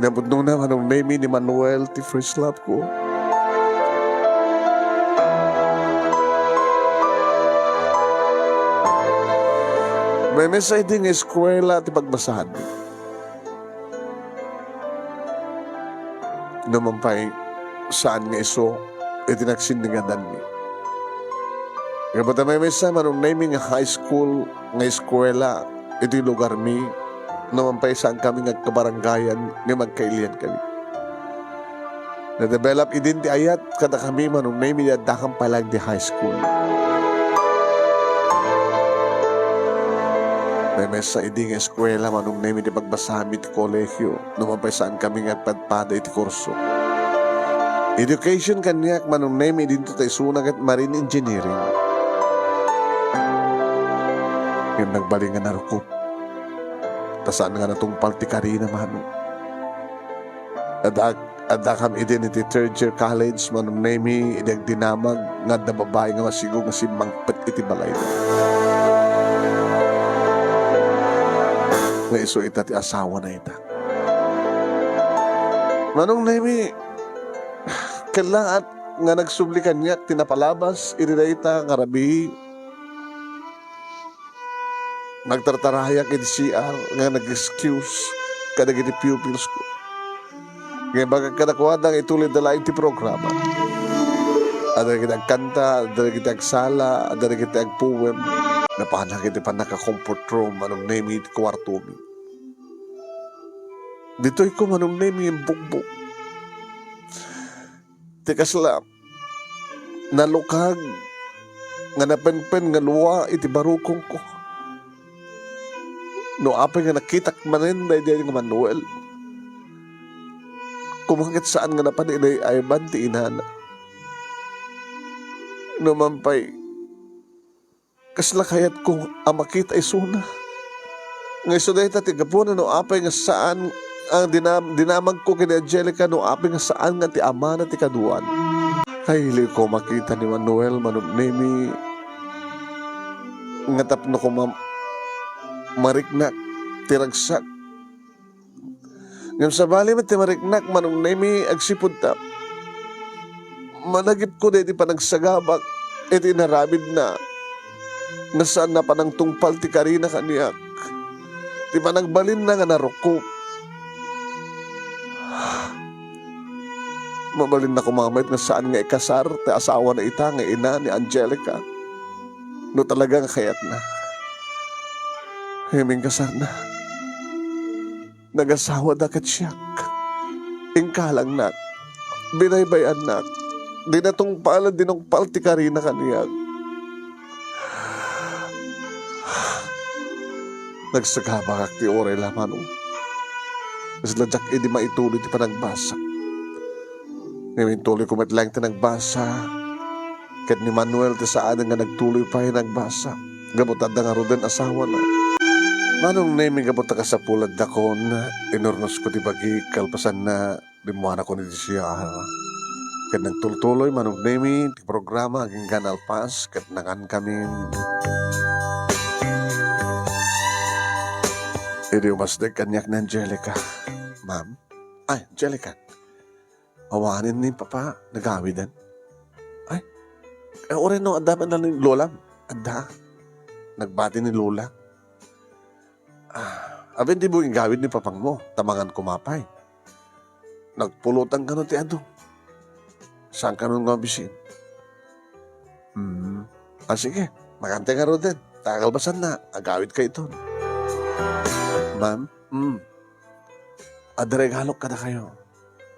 Inabundong naman ang name ni Manuel ti first love ko. May message din eskwela ti pagbasahan. Naman pa'y saan nga iso itinaksin nga danmi. Kapag may mesa, manong naming high school, nga eskwela, ito yung lugar mi, naman pa isang kami nga kabaranggayan, nga magkailian kami. Na-develop idinti ayat, kada kami manong naming yadakang palag di high school. May mesa iding eskwela, manong naming di pagbasami ti kolehyo, naman pa isang kami nga padpada iti kurso. Education kanyak, manong naming idinti tayo sunag at marine engineering. Yung nagbalingan na rukot. Tasaan nga natungpal ti karina mano. Adakam identity third year college manong name idag dinamag nga da babae nga masigog nga si mangpet iti balay. Nga iso ita ti asawa na ita. Manong name kailangan nga nagsublikan niya tinapalabas iti ita nga rabi. Nagtartarayak iti CR nga nag-excuse kada iti pupils ko. Ngayon baga kadakuadang ituloy dala iti programa. Ada kita agkanta, ada kita agsala, ada kita agpoem. Napahanak iti panaka-comfort room, anong name iti kwarto mi. Dito'y ko manong name yung bugbog. Tikas lang, nalukag, nga napenpen nga luwa iti barukong ko. No apay nga nakitak manin na diyan nga Manuel. Kumangit saan nga napaninay ay banti inana. No mampay, kasla kayat kong amakit ay suna. Ngay so dahil tatigapuna no apay nga saan ang dinamag ko kina Angelica no apay nga saan nga ti ama na ti kaduan. Ay hili ko makita ni Manuel manunemi nga tapno ko mariknak, tiragsak. Ngam sa bali man ti mariknak, manong nemi agsipod ta. Managip ko di panagsagabak, iti narabid na. Nasaan na panang tungpal ti karina kaniyak. Ti panagbalin na nga narukop. Mabalin na kumamait nga saan nga ikasar, ti asawa na ita nga ina ni Angelica. No talagang kayat na. Himing kasar na. Nagasawa da katsyak. Ingkalang nak. Binaybayan nak. Di na tong pala dinongpal ti karina kaniyag. Nagsagabakak ti oray laman. Isladyak di maituloy ti panagbasa. Ngayon tuloy ko matlang ti nagbasa. Kat ni Manuel ti saan nga nagtuloy pa yung nagbasa. Gamutad na nga rin asawa na. Manong naming kapot ka sa pulad na kon, inornos ko ti bagi kalpasan na limuana ko ni siya. Kat nagtultuloy manong naming ti programa aging ganalpas kat nangan kami. Hindi umasdag kanyak na Angelica. Ma'am? Ay, Angelica. Awanin ni Papa, nagawidan. Ay, orin no, adaman na ni Lola. Ada. Nagbati ni Lola. Abin di mo yung gawin ni papang mo, tamangan kumapay. Nagpulutan ka nun ti Adong. Saan ka nun mabisin? Sige, magantay ka rin din. Takalbasan na, agawid ka ito. Ma'am, adaregalok ka na kayo.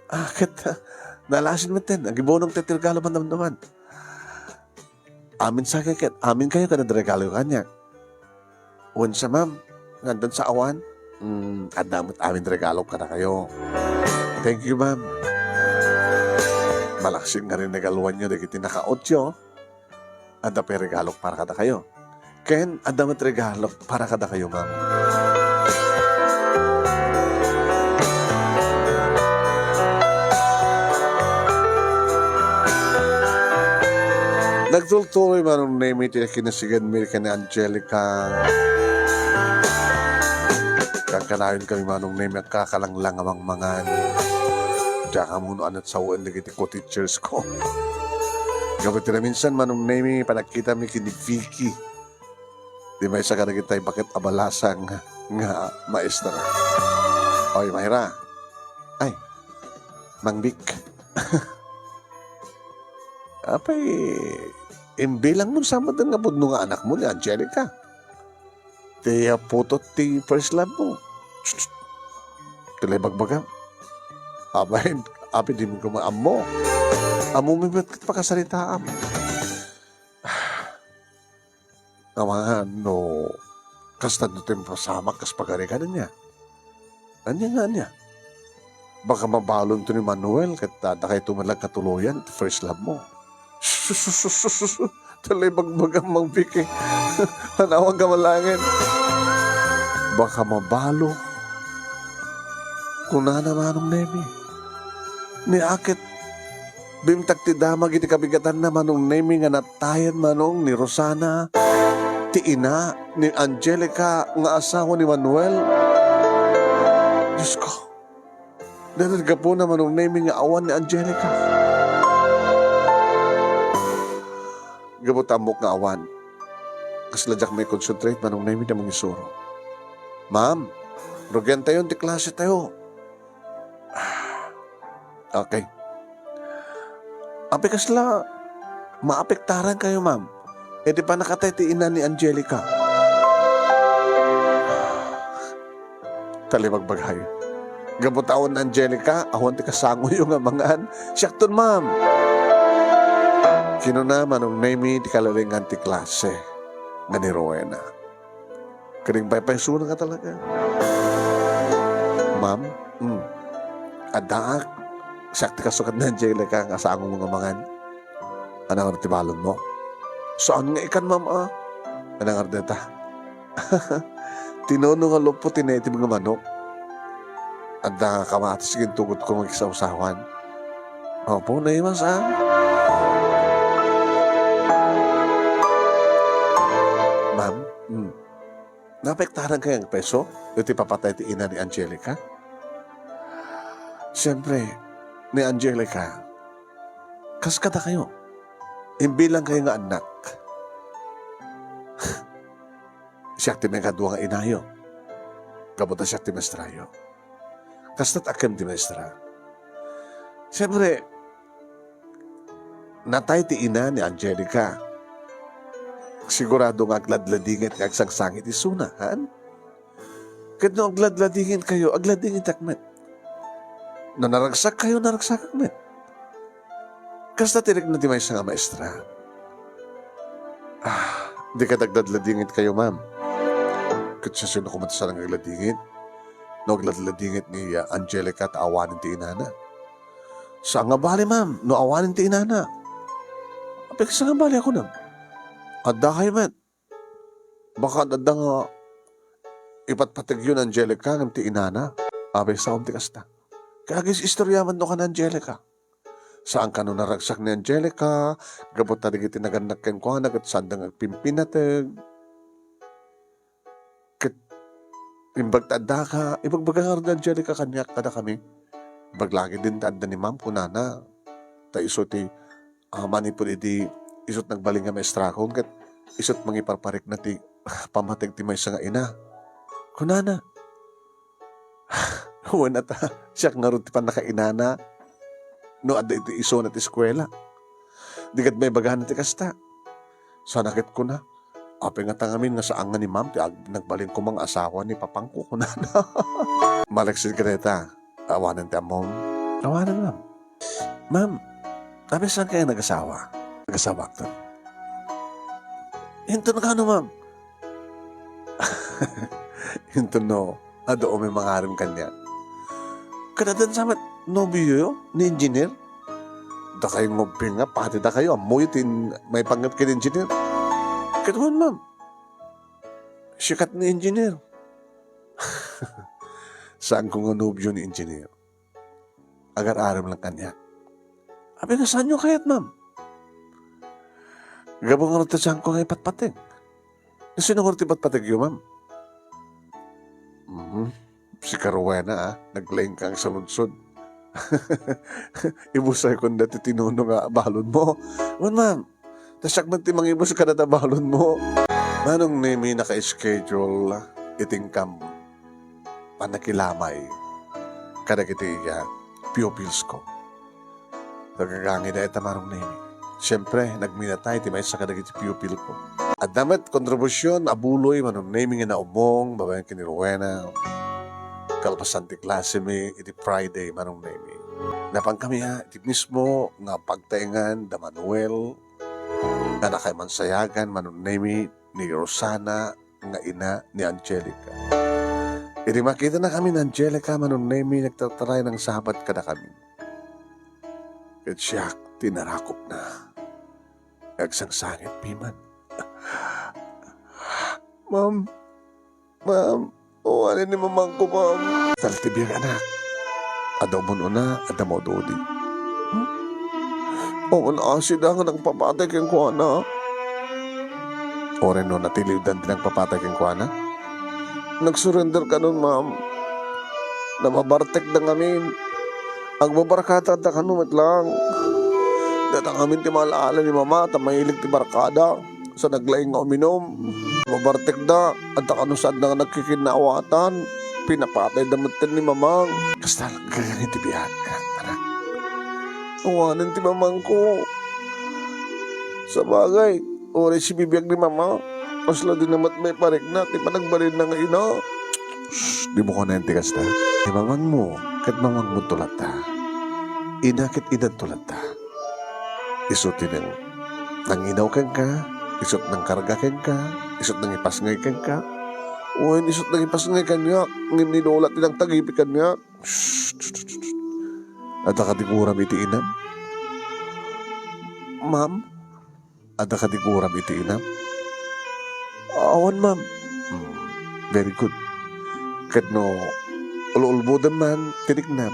Kita, nalasin mo din, nagibunong titirgalo man naman. Amin sa kakit, amin kayo ka na daregalo kanya. Unsa ma'am, nandun sa awan, adamot amin regalo ka na kayo. Thank you, ma'am. Malaksing nga rin regaluan nyo, dagiti naka-8. Adapay regalo para kada kayo. Ken, adamot regalo para kada kayo, ma'am. Nagtultuloy manong name iti kinasigan mi ka ni Angelica. Kakalayon kami manong name at kakalanglang amang mangan. Diya ka muna anat sa uwan nagiti ko teachers ko. Gabit na minsan manong name panakita mi kini Vicky. Di may isa ka na kita'y bakit abalasang nga maestra. Oy, Mayra. Ay, Mang Vic. Apay, Imbilang mo sa madan nga pudno nga anak mo ni Angelica. Tiya putot ti first love mo. Tilay bagbaga. Abay, di mo kumaam mo. Amo may ba't pakasalitaan. Naman, no. Kasta no tayo pasamak kas pagari ka na niya. Anya nga niya. Baka mabalon to ni Manuel kat kay tumalag katuluyan ti first love mo. Talay bagbagang magbiki. Panawag ka malangin. Baka mabalo. Kung na namanong nemi. Ni akit. Bimtag ti damag iti kabigatan na manong nemi nga natayan manong ni Rosana. Ti ina ni Angelica nga asawa ni Manuel. Diyos ko. Nanarga po na manong nemi nga awan ni Angelica. Gabot amok nga awan. Kasladyak may concentrate manong nemi na mga isuro. Ma'am, rugyan tayo, di klase tayo. Okay. Api kasla, maapektaran kayo, ma'am. E di pa nakatay ti ina ni Angelica. Talimagbaghay. Gabutawan na Angelica, awan ti kasango yung amangan. Siyakton, ma'am. Kino na manong nemi di kalalingan ti klase nga ni Rowena. Kaling paypayso na ka talaga. Ma'am, adaak, sakti kasukat na Angelica nga sa akong mga mangan. Anang artibalon mo? Saan nga ikan, ma'am, ah? Anang ardeta? Tinono nga lupo tineti mga manok. Anda kamatis gintugot ko mag-isawsawan. Opo, naimas, ah. Ma'am, naapektaran kayang peso? Iti papatay ti ina ni Angelica? Siyempre, ni Angelica, kaskada kayo. Imbilang kayo nga anak. Siya ti may kadwa nga inayo. Kabuta siya ti mestrayo. Kastat akem ti mestra. Siyempre, natay ti ina ni Angelica. Sigurado nga agladladingit nga agsangsangit isunahan. Kahit no agladladingin kayo, agladingin takmet. Na naragsak kayo, naragsak akmet. Kasta tirik na ti may nga maestra. Di ka dagladladingit kayo, ma'am. Kat siya sino kumatasan ang agladingit. No agladladingit ni Angelica at awanin ti inana. Sa nga bali, ma'am, no awanin ti inana. Apik sa nga bali ako nang. Adda kayo, man. Baka adda nga ipatpatig yun, Angelica, ng ti inana. Abay sa ti kasta. Kaya gis istoryaman no ka na Angelica. Saan ka no naragsak ni Angelica, gabot na digiti naganak ken ko, nagat sandang agpimpinatag. Kat imbag taadda ka, ibagbagang ni Angelica kanyak kada kami. Baglagi din taadda ni ma'am kunana. Ta iso ti manipod iti isot nagbaling nga maestra ko, kat isot mangiparparik na ti pamatig ti may nga ina. Kunana. Huwag na ta, siya nga rin ti panakainana. No, ada iti iso na ti eskwela. Digat may bagahan na ti kasta. So, nakit ko na. Ape nga tangamin nga saan nga ni ma'am, ti nagbalin ko mga asawa ni papangko ko na. Malaksid ka neta. Awanan ti among. Awanan, ma'am. Ma'am, ape saan kayo nag-asawa? Nag-asawa ka? Hinto na ka no, ma'am. Hinto no. Ado o may mangarim kanya. Kadadan samat, nobyo ni engineer. Da kayong ngobing nga, pati da kayo, amoy tin may panggap kayo engineer. Kadaman, ma'am. Sikat ni engineer. Saan ko nga nobyo ni engineer? Agar-aram lang kanya. Abi nga saan nyo kayat, ma'am? Gabong nga rito saan ko nga ipatpating. Sino nga rito ipatpating yun, ma'am? Si Carowena, naglaing kang sa lunsod. Ibusay ko dati tinuno nga balon mo. Ma'am, tasyak man timang ibus ka na balon mo. Manong nimi naka-schedule itingkam panakilamay kada kiti pupils ko. Nagagangi na ita marong nimi. Siyempre, nagminatay ti may sa kadagiti pupil ko. At damat kontribusyon, abuloy, manong naming na umong, babayan kini Rowena, kalpasan ti klase mi, iti Friday, manong naming. Napang kami iti mismo, nga pagtaingan, da Manuel, nga nakay mansayagan, manong naming, ni Rosana, nga ina ni Angelica. Iti makita na kami ni Angelica, manong naming, nagtataray ng sabat kada kami. At siya, tinarakop na. Nagsangsangit, piman. Ma'am, ano ni mamang ko, ma'am? Taltibiyang anak. Adaw mo na, adaw mo dodi. Oo na, sida nga nagpapatay kang kuwana. O rin no, natiliw dan din nagpapatay kang kuwana. Nagsurrender ka nun, ma'am. Namabartek na ngamin. Ang babarakata at kanumit lang. Datang amin ti malaala ni mama, tamahilig ti barkada. Sa naglaing nga uminom. Mabartek da, at kanusad na nagkikinawatan. Pinapatay damatin ni mamang. Kastal, gaganit ti biyan, anak. Awanan ti mamang ko. Sa bagay, oray si bibiyag ni mama. Pasla din namat may parik na, ti panagbalin na nga ina. Shhh, di mo ko na yung tigas na. Di mamang mo, kat mamang mo tulat ta. Inakit idan tulat ta. Isutin ng nanginaw kang ka, isut ng karga kang ka, isut ng ipasngay kang ka, o isut ng ipasngay kang nga, ninulat din ang tagipikan nga. At nakatikuram iti inam. Ma'am? At nakatikuram iti inam. Awan, ma'am. Very good. Kat no, ululbudan man, tinignam,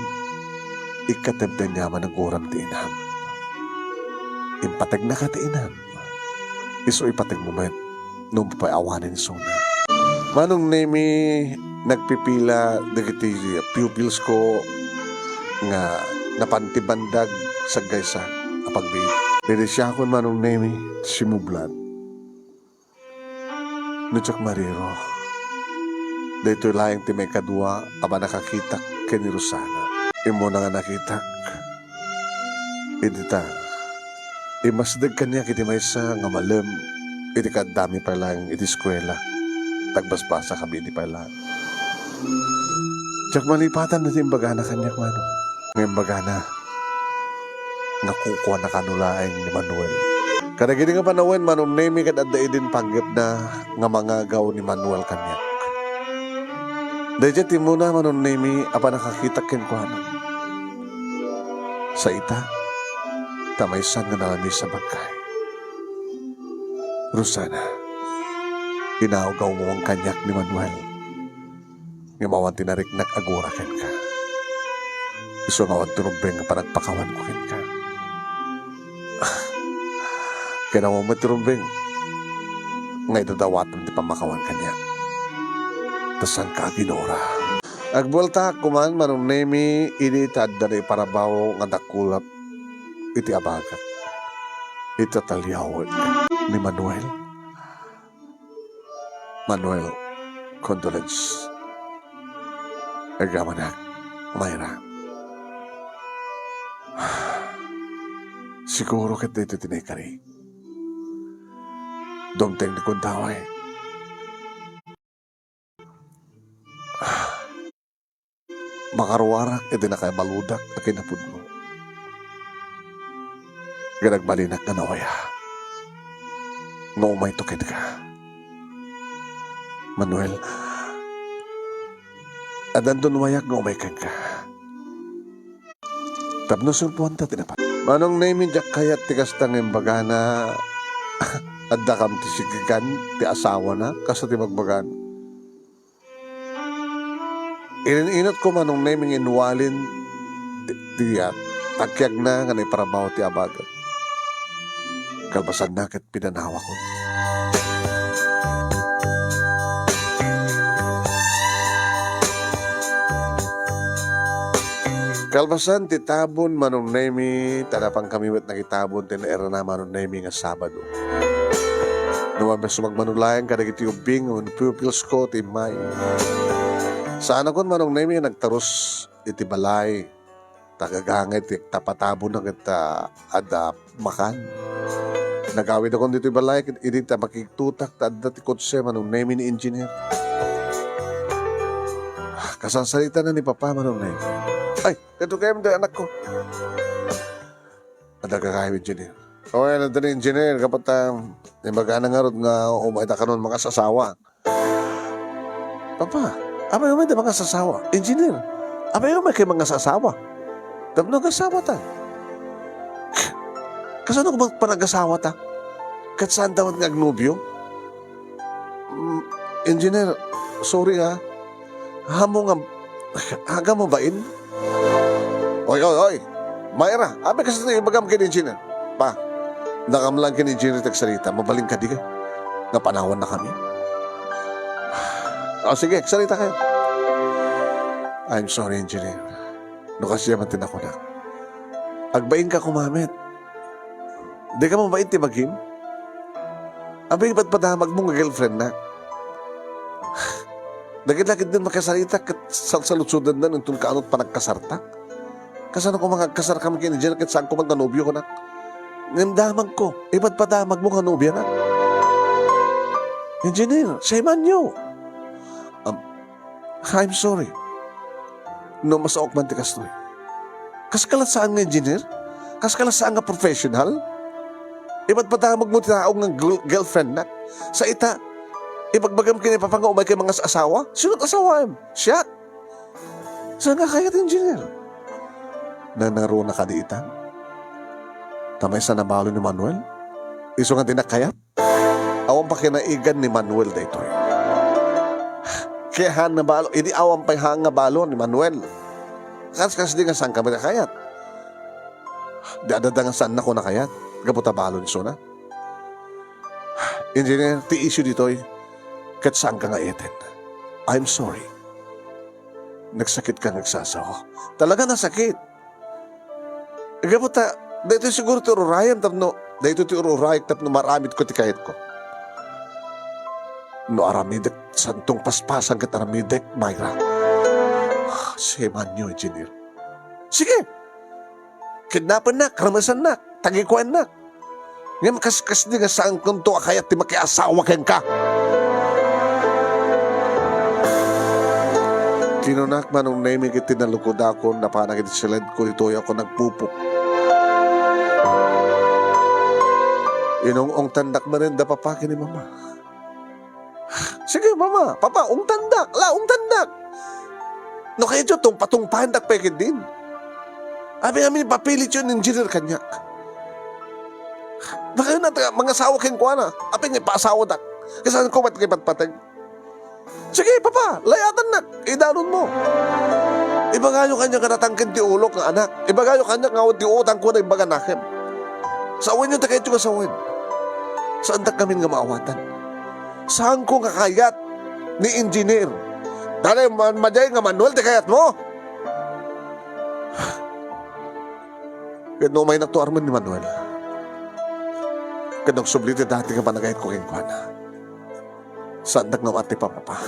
ikatemten nga man ang kuram ti inam. Impatag na ka ti inam. Iso ipatag mo man, nung papayawanin suna. Manong nemi nagpipila dagiti pupils ko nga napantibandag sa gaysa apagbid. Pwede siya akong manong nemi simublan. Nutsak mariro. Dito layang ti may kadwa aba nakakitak kay ni Rosana. Imo na nga nakitak. Idita. Imasdag kanya kiti may sa nga malem. Iti kadami pa lang iti eskwela. Tagbasbasa kami iti pa lang. Tsak malipatan na timbagana kanya mano. Ngayon bagana. Nga kukuha na kanulaing ni Manuel. Kada gini nga panawin, manong nemi kad adda idin panggap na nga mga gaw ni Manuel kanya. Dahil ti muna manong nemi apa nakakita kenkwana. Sa ita, tamaysan nga nalami sa bagay. Rosana, inaugaw mo ang kanyak ni Manuel. Nga mawan tinarik nag-agura ken ka. Iso nga wag turumbeng nga panagpakawan ko ken ka. Kaya mo maturumbeng nga idadawatan di pamakawan kanya. Tasan ka ginora. Agbolta kuman manong nemi ini tadda na iparabaw nga dakulap iti abagat. Ito talyawag ni Manuel. Manuel, condolence. Agamanak, Mayra. Siguro kita ito tinay Domteng di kuntaway. Makarwarak, iti na kaya maludak na kinapud mo. Ganagbalinak na nawaya. Nga umay tukid ka. Manuel, adan doon wayak nga umay ka. Tapno sulpuan ta tinapa. Manong naimin jak kayat tikas tang imbagana adda kam ti sigikan ti asawa na kaso ti magbagan. Ininot ko manong naming inwalin ti takyag na nga naiparabaw ti abagat. Kalbasan na kat pinanawa ko. Kalbasan ti tabon manong nami tarapang kami wet nakitabon ti naera na manong nami nga Sabado. Nuwabas magmanulayan kadagiti ubing o pupils ko ti May. Saan ako manong nami nagtaros iti balay tagagangit, tapatabo na kita adap makan. Nagawid ako dito balay, idita makiktutak, tadda ti kotse, manong name ni engineer. Kasasalita na ni Papa, manong name. Ay, kato kayo mga anak ko. Adaga kayo, engineer. O yan, ito ni engineer, kapat imbaga na nga ron nga umayta ka nun mga sasawa. Papa, abay umayta mga sasawa. Engineer, abay umay kayo mga sasawa. Tapos nag-asawa ta. Kasano ko bang panag-asawa ta? Kat saan daw nga agnubyo? Engineer, sorry ha. Hamo nga, haga mo bain? Oy. Mayra, abay kasi na ibagam kay engineer. Pa, nakamlang kay engineer tagsalita, mabaling ka di ka. Napanawan na kami. O sige, salita kayo. I'm sorry, engineer. No kasi yaman tin ako na. Agbain ka kumamit. Di ka mabait ti maghim? Abay, ba't padamag mong girlfriend na? Dagit-lagit din makasalita kat salutsudan na nung kaanot pa nagkasarta. Kasano ko mga kasar ka magkini dyan kat saan ko magkanobyo ko na? Ngandamag ko, ba't padamag mong kanobya na? Engineer, siya man nyo. I'm sorry. No, masaok man ti kastoy. Kaskalat saan nga engineer? Kaskalat saan nga professional? Ba't padamag mo tinaog ng girlfriend na? Sa ita, ipagbagam kini papangaumay kay mga asawa? Sinot asawa em? Siya? Saan nga kayat engineer? Nanaro na ka di ita? Tamay sa nabalo ni Manuel? Iso nga tinakayat? Awang pa kinaigan ni Manuel da ito. Kaya han na balo, hindi awang pa hang nga balo ni Manuel. Kas di nga saan ka ba nakayat? Di adada nga saan na ko nakayat? Gabuta balo ni Sona? Engineer, ti issue dito'y kat saan ka nga eten. I'm sorry. Nagsakit ka nagsasawa. Talaga nasakit. Gabuta, dito siguro ti ururayan tapno, dito ti ururayan tapno maramit ko ti kahit ko. No aramidek, santong paspasan kat aramidek, Mayra. Seman nyo, engineer. Sige. Kidnapan na, karamasan na, tagikuan na. Ngayon kaskas di nga saan kunto akayat ti makiasawa ken ka. Kinunak manong naming iti nalukod ako na panagit silad ko ito ako nagpupok. Inong tandak man rin da papaki ni mama. Sige mama, papa, tandak, tandak. No kayo dyan, patong pandak pekit din. Abi amin papilit yun, engineer kanyak. Na kayo na, mga asawa keng kuha na. Abi nga, paasawa dak. Kasi ko ba't kayo patpatag? Sige, papa, layatan na. Idanon mo. Ibagayo kanya kanatangkin ti ulok ng anak. Ibagayo kanya ngawad ti utang ko na ibaganakin. Sawin nyo takay ito kasawin. Saan tak kami nga maawatan? Saan ko kakayat ni engineer? Dali, maday nga Manuel, di kayat mo? Kaya may nagtuarman ni Manuel. Kaya nagsubliti dati nga panagayat ko keng kuhana. Saan nak naman ti papa?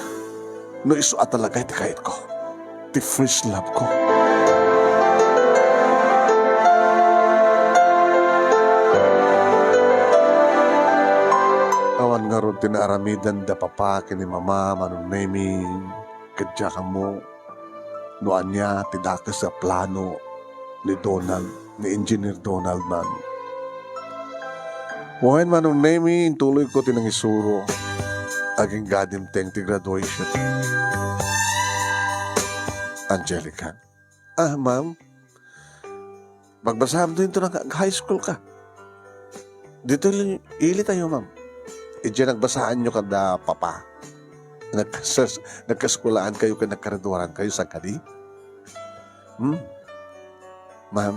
No iso at talaga iti kayat ko. Ti first love ko. Awan nga ron tinaaramidan da papa kini mama manong naming kadya ka mo noan niya tidakas sa plano ni Donald, ni Engineer Donald man. Wahin manong naming tuloy ko tinangisuro aging gadim teng ti graduation. Angelica. Ma'am, magbasahan doon ito ng high school ka. Dito ili tayo, ma'am. Diyan nagbasaan nyo kada papa. Nagkaskulaan kayo, nagkaraduaran kayo sa kadi. Ma'am,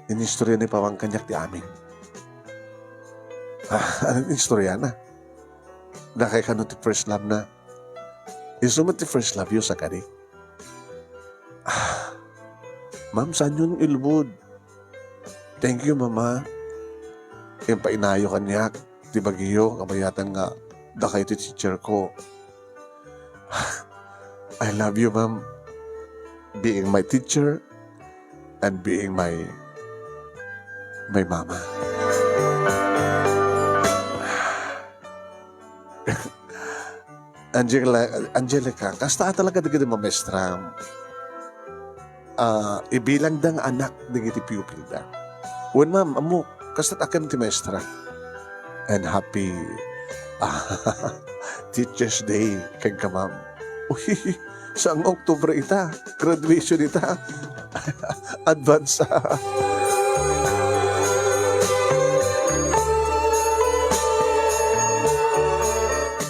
inistorya ni pawang kanyak ti amin. Anong istorya na? Nakay ka no ti first love na. Iso mo ti first love yun sa kadi. Ma'am, saan yun ilbud? Thank you, mama. Yung painayo kanyak. Di Baguio, kabayatan nga, da kayo ti teacher ko. I love you, ma'am. Being my teacher, and being my mama. Angelica, kasta talaga digiti mamestra. Ibilang dang anak digiti pupil da. Wen ma'am, amo, kasta akan ti mestra. And happy Teacher's Day kag ka ma'am. Uy, saang Oktubre ita, graduation ita. Advance.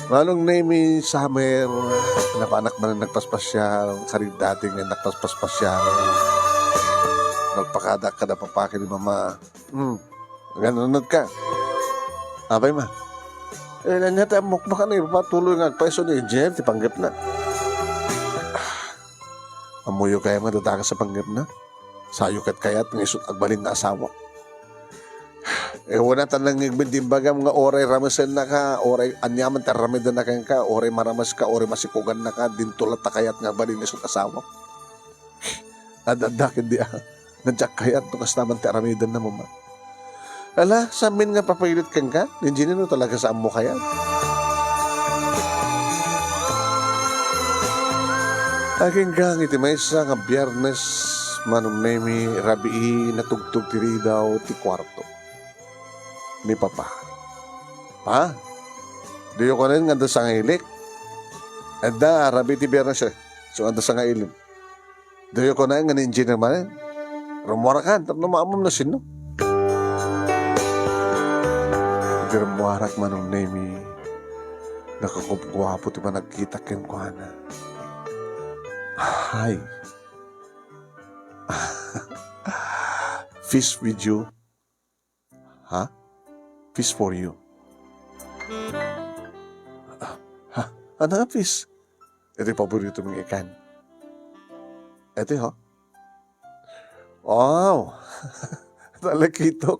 Manong name summer, napanak man ang nagpaspasyal, karin dating ang nagpaspasyal. Nagpakada ka na papakin ni mama. Ganunod ka. Abay ma. Nanyata mukbaka na patuloy nga peso ni engineer, tipanggap na. Amuyo kaya madadaka sa panggap na. Sayukat kaya at ngisot agbalin na asawa. Wala tanang igbindimbaga mga oray ramasan na ka, oray anyaman taramidan na ka, oray maramas ka, oray masikugan na ka, dintulat na kayat nga balin ngisot asawa. Adadakin di nadyak kayat no kastaman taramidan na mama. Ala, sa amin nga papayilit kang ka, engineer no talaga sa amo kayat. Aking gang iti may isa nga biyernes manong nemi rabii natugtog tiri daw ti kwarto. Ni papa. Pa? Diyo ko rin nga da sa ngayilik. Eda, rabii ti biyernes eh. So, anda sa ngayilik. Diyo ko na nga ni engineer man. Rumora ka, tapno maamam na sino. Hindi rumuarak manong nemi. Nakakupgwapo ti ba nagkita ken ko na. Hi. Fish with you. Ha? Fish for you. Ano nga fish? Ito yung paborito mong ikan. Ito ho. Wow! Talakitok.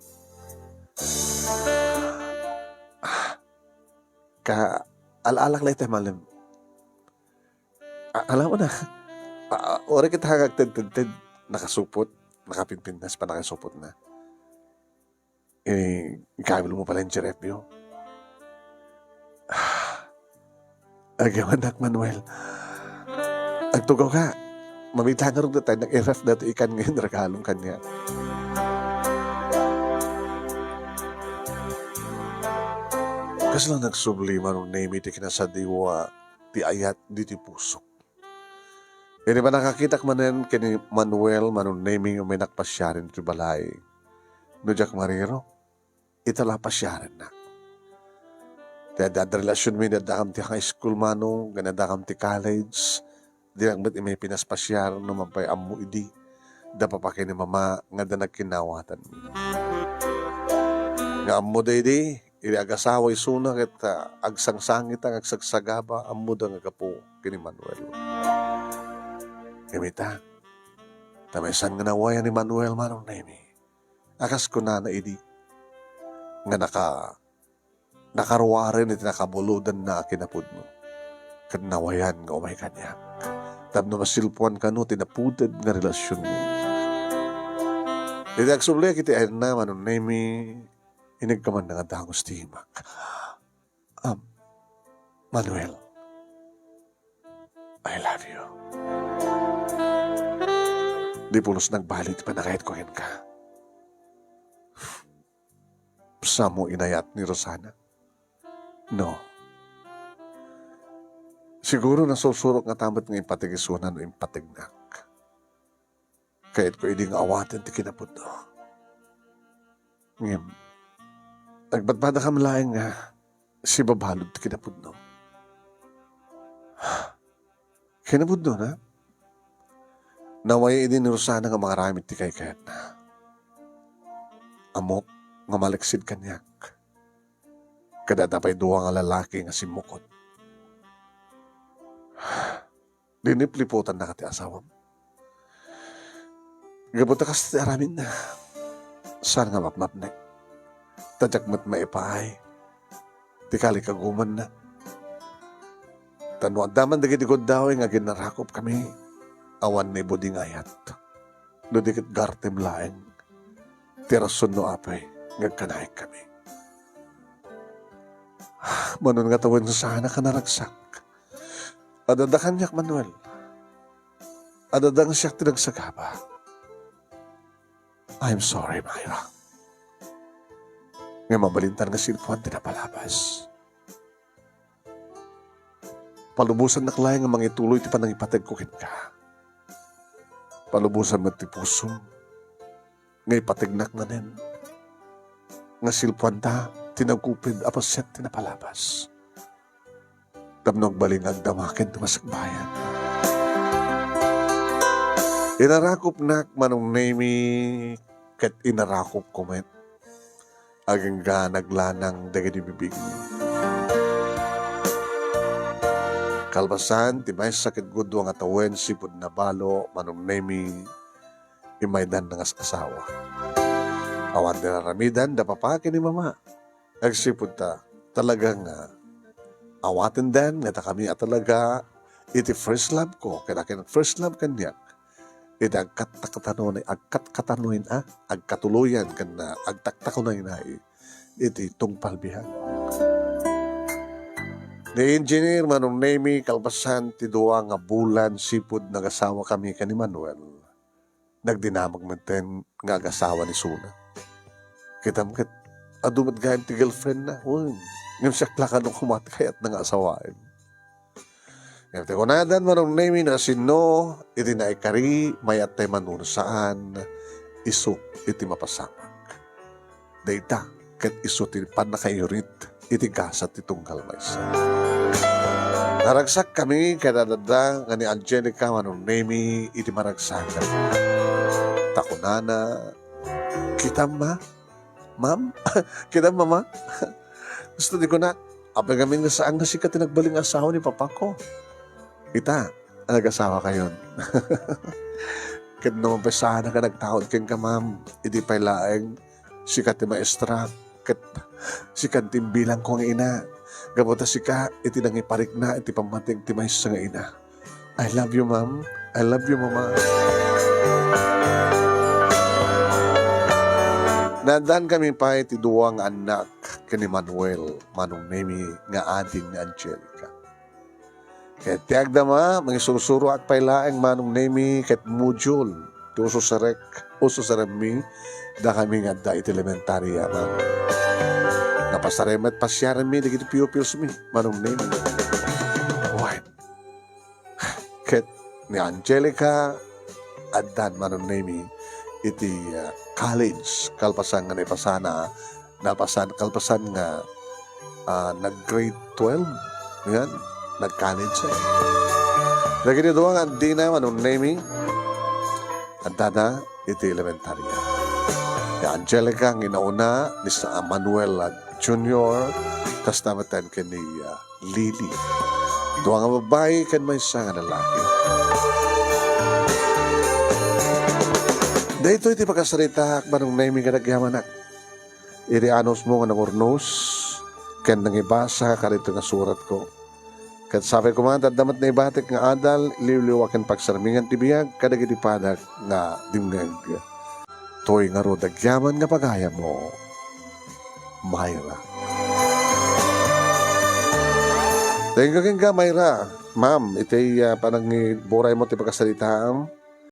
Alak lang ito, malam. Alam mo na. Ora kita hagagtid-tid, nakasupot, nakapinpintas pa nakasupot na. Ikamilo mo pala yung Jerepio. Agawanak Manuel. Agtugaw ka. Mamita na rin na tayo, nag-RF na ito ikan ngayon, ragalong kanya. Kasi lang nagsubli manong name iti kinasadiwa, ti ayat, di ti pusok. Hindi ba nakakita ka manen kini Manuel manong naming yung may nakpasyarin iti balay. No Jack Mariro, itala pasyarin na. Kaya dad relasyon mi nadakam ti high school manong, ganadakam ti college, di lang ba't may pinaspasyar no mapay amu idi, da papakin ni mama nga da nagkinawatan mi. Nga amu da idi, ili agasaway suna ket agsangsangit ang agsagsagaba, amu da nga kapo kini Manuel. Imita, tamaysan nga nawayan ni Manuel manong nemi. Akas ko na idi, nga nakaruwarin iti nakabuludan na kinapud mo. Kanawayan nga umay kanyak. Tapno masilpuan ka no, tinapudad nga relasyon mo. Iti agsubli, kiti ay na, manong nemi, inigkaman na nga dangos timak. Manuel, I love you. Di pulos nagbalit pa na kahit kuhin ka. Sa mo inayat ni Rosana? No. Siguro nasusurok nga tamat nga ipatigisunan o impatignak. Kahit ko iding awatin ti kinapod no. Ngayon, nagbadbada ka malaing nga si babalod ti kinapod no. Kinapod no na? Nawaya idin ni Rosana nga mga ramit ti kayat na. Amok nga malaksid kanyak. Kadadapay duwa nga lalaki nga si Mukot. Dinipliputan na ka ti asawam. Gabuta ka sa aramin na. Saan nga mapmapnek? Tadyak mat maipaay. Tikali kaguman na. Tanwa daman dagidigod daw nga ginarakop kami. Awan ni buding ayat. no dikit gartem laeng, tirason no apay, ngagkanaik kami. Manon nga tawin sana ka naragsak. Adadakan niyak Manuel. Adadang siyak tinagsagaba. I'm sorry, Myra. Nga mabalintan nga silpuan tinapalabas. Palubusan na kalay nga mangituloy ti panangipatag ko ka. Palubusan mo ti puso. Nga ipatignak na nin. Nga silpuan ta, tinagkupid apaset tinapalabas. Tamnog balingag damakin tumasakbayan. Inarakop nak manong nemi kat inarakop kumet. Aging ga naglanang dagiti bibig. Kalbasan, tibay sakit gudo ang atawen sipod na balo manong nemi imaydan ng asawa. Awan din ramidan, dapapakin ni mama. Nagsipod ta, talagang awatin din, neta kami at talaga, iti first love ko, kaya first love kanyak. Iti agkatuluyan kan na agtaktakunan na iti tungpalbihan. Ni engineer manong nemi kalbasan ti duwa nga bulan sipod nagasawa kami kani Manuel. Nagdinamag menten nga agasawa ni Suna. Kitamkit adumat gayon ti girlfriend na. Ngayon siya klakan nung kumatikayat ng asawain. Ngayon ti kunadan manong nemi na sino iti naikari mayat tay manunusaan isu iti mapasamag. Dayta ket isu ti panakairit iti gasat ti tunggal maysa. Naragsak kami kadadada nga ni Angelica manong nemi iti maragsakan. Takunana, kitam ma? Ma'am? Kitam mama? Gusto di ko na, apay kami nga saan nga sikat tinagbaling asawa ni papa ko. Ita, nag-asawa kayon. Kaya naman pa sana ka nagtaod ken ka ma'am, hindi pa ilaeng sikat ti maestra, kat sikat ti bilang ko nga ina. Gabuta sika, iti nang iparik na, iti pamating ti maestra nga ina. I love you ma'am, I love you mama. Nandan kami pa iti duwang anak kani Manuel, manong nemi nga ading ni Angelica. Kaya tiyag dama, mga susuro at pailaeng manong nemi ket mujul, uso sa remi, da kami nga da iti elementarya man. Napasaremet pasyaran mi, dagiti pupils mi, manong nemi. Why? Ket ni Angelica, addan manong nemi, iti college, kalpasan nga naipasana, kalpasan nga nag-grade 12, yan, nag-college siya. Lagi doon ang di na, anong naming, adda na, iti elementarya. Si Angelica, ang inauna, ni sa Manuel Jr., tas namatan ka ni Lily. Doon ang babae, kan may isa nga lalaki. Dahito iti pagkasarita, manong naming ka nagyamanak. Irianos mo nga ng urnos, kan nang ibasa, karito nga surat ko. Kat sabi ko man, damat na ibatik nga adal, liwliwakan pagsarmingan tibiyag, kadagiti panak nga dimgag. Toy nga ro, dagyaman nga pagaya mo, Myra. Dahil ka Myra, ma'am, iti panang boray mo ti pagkasarita,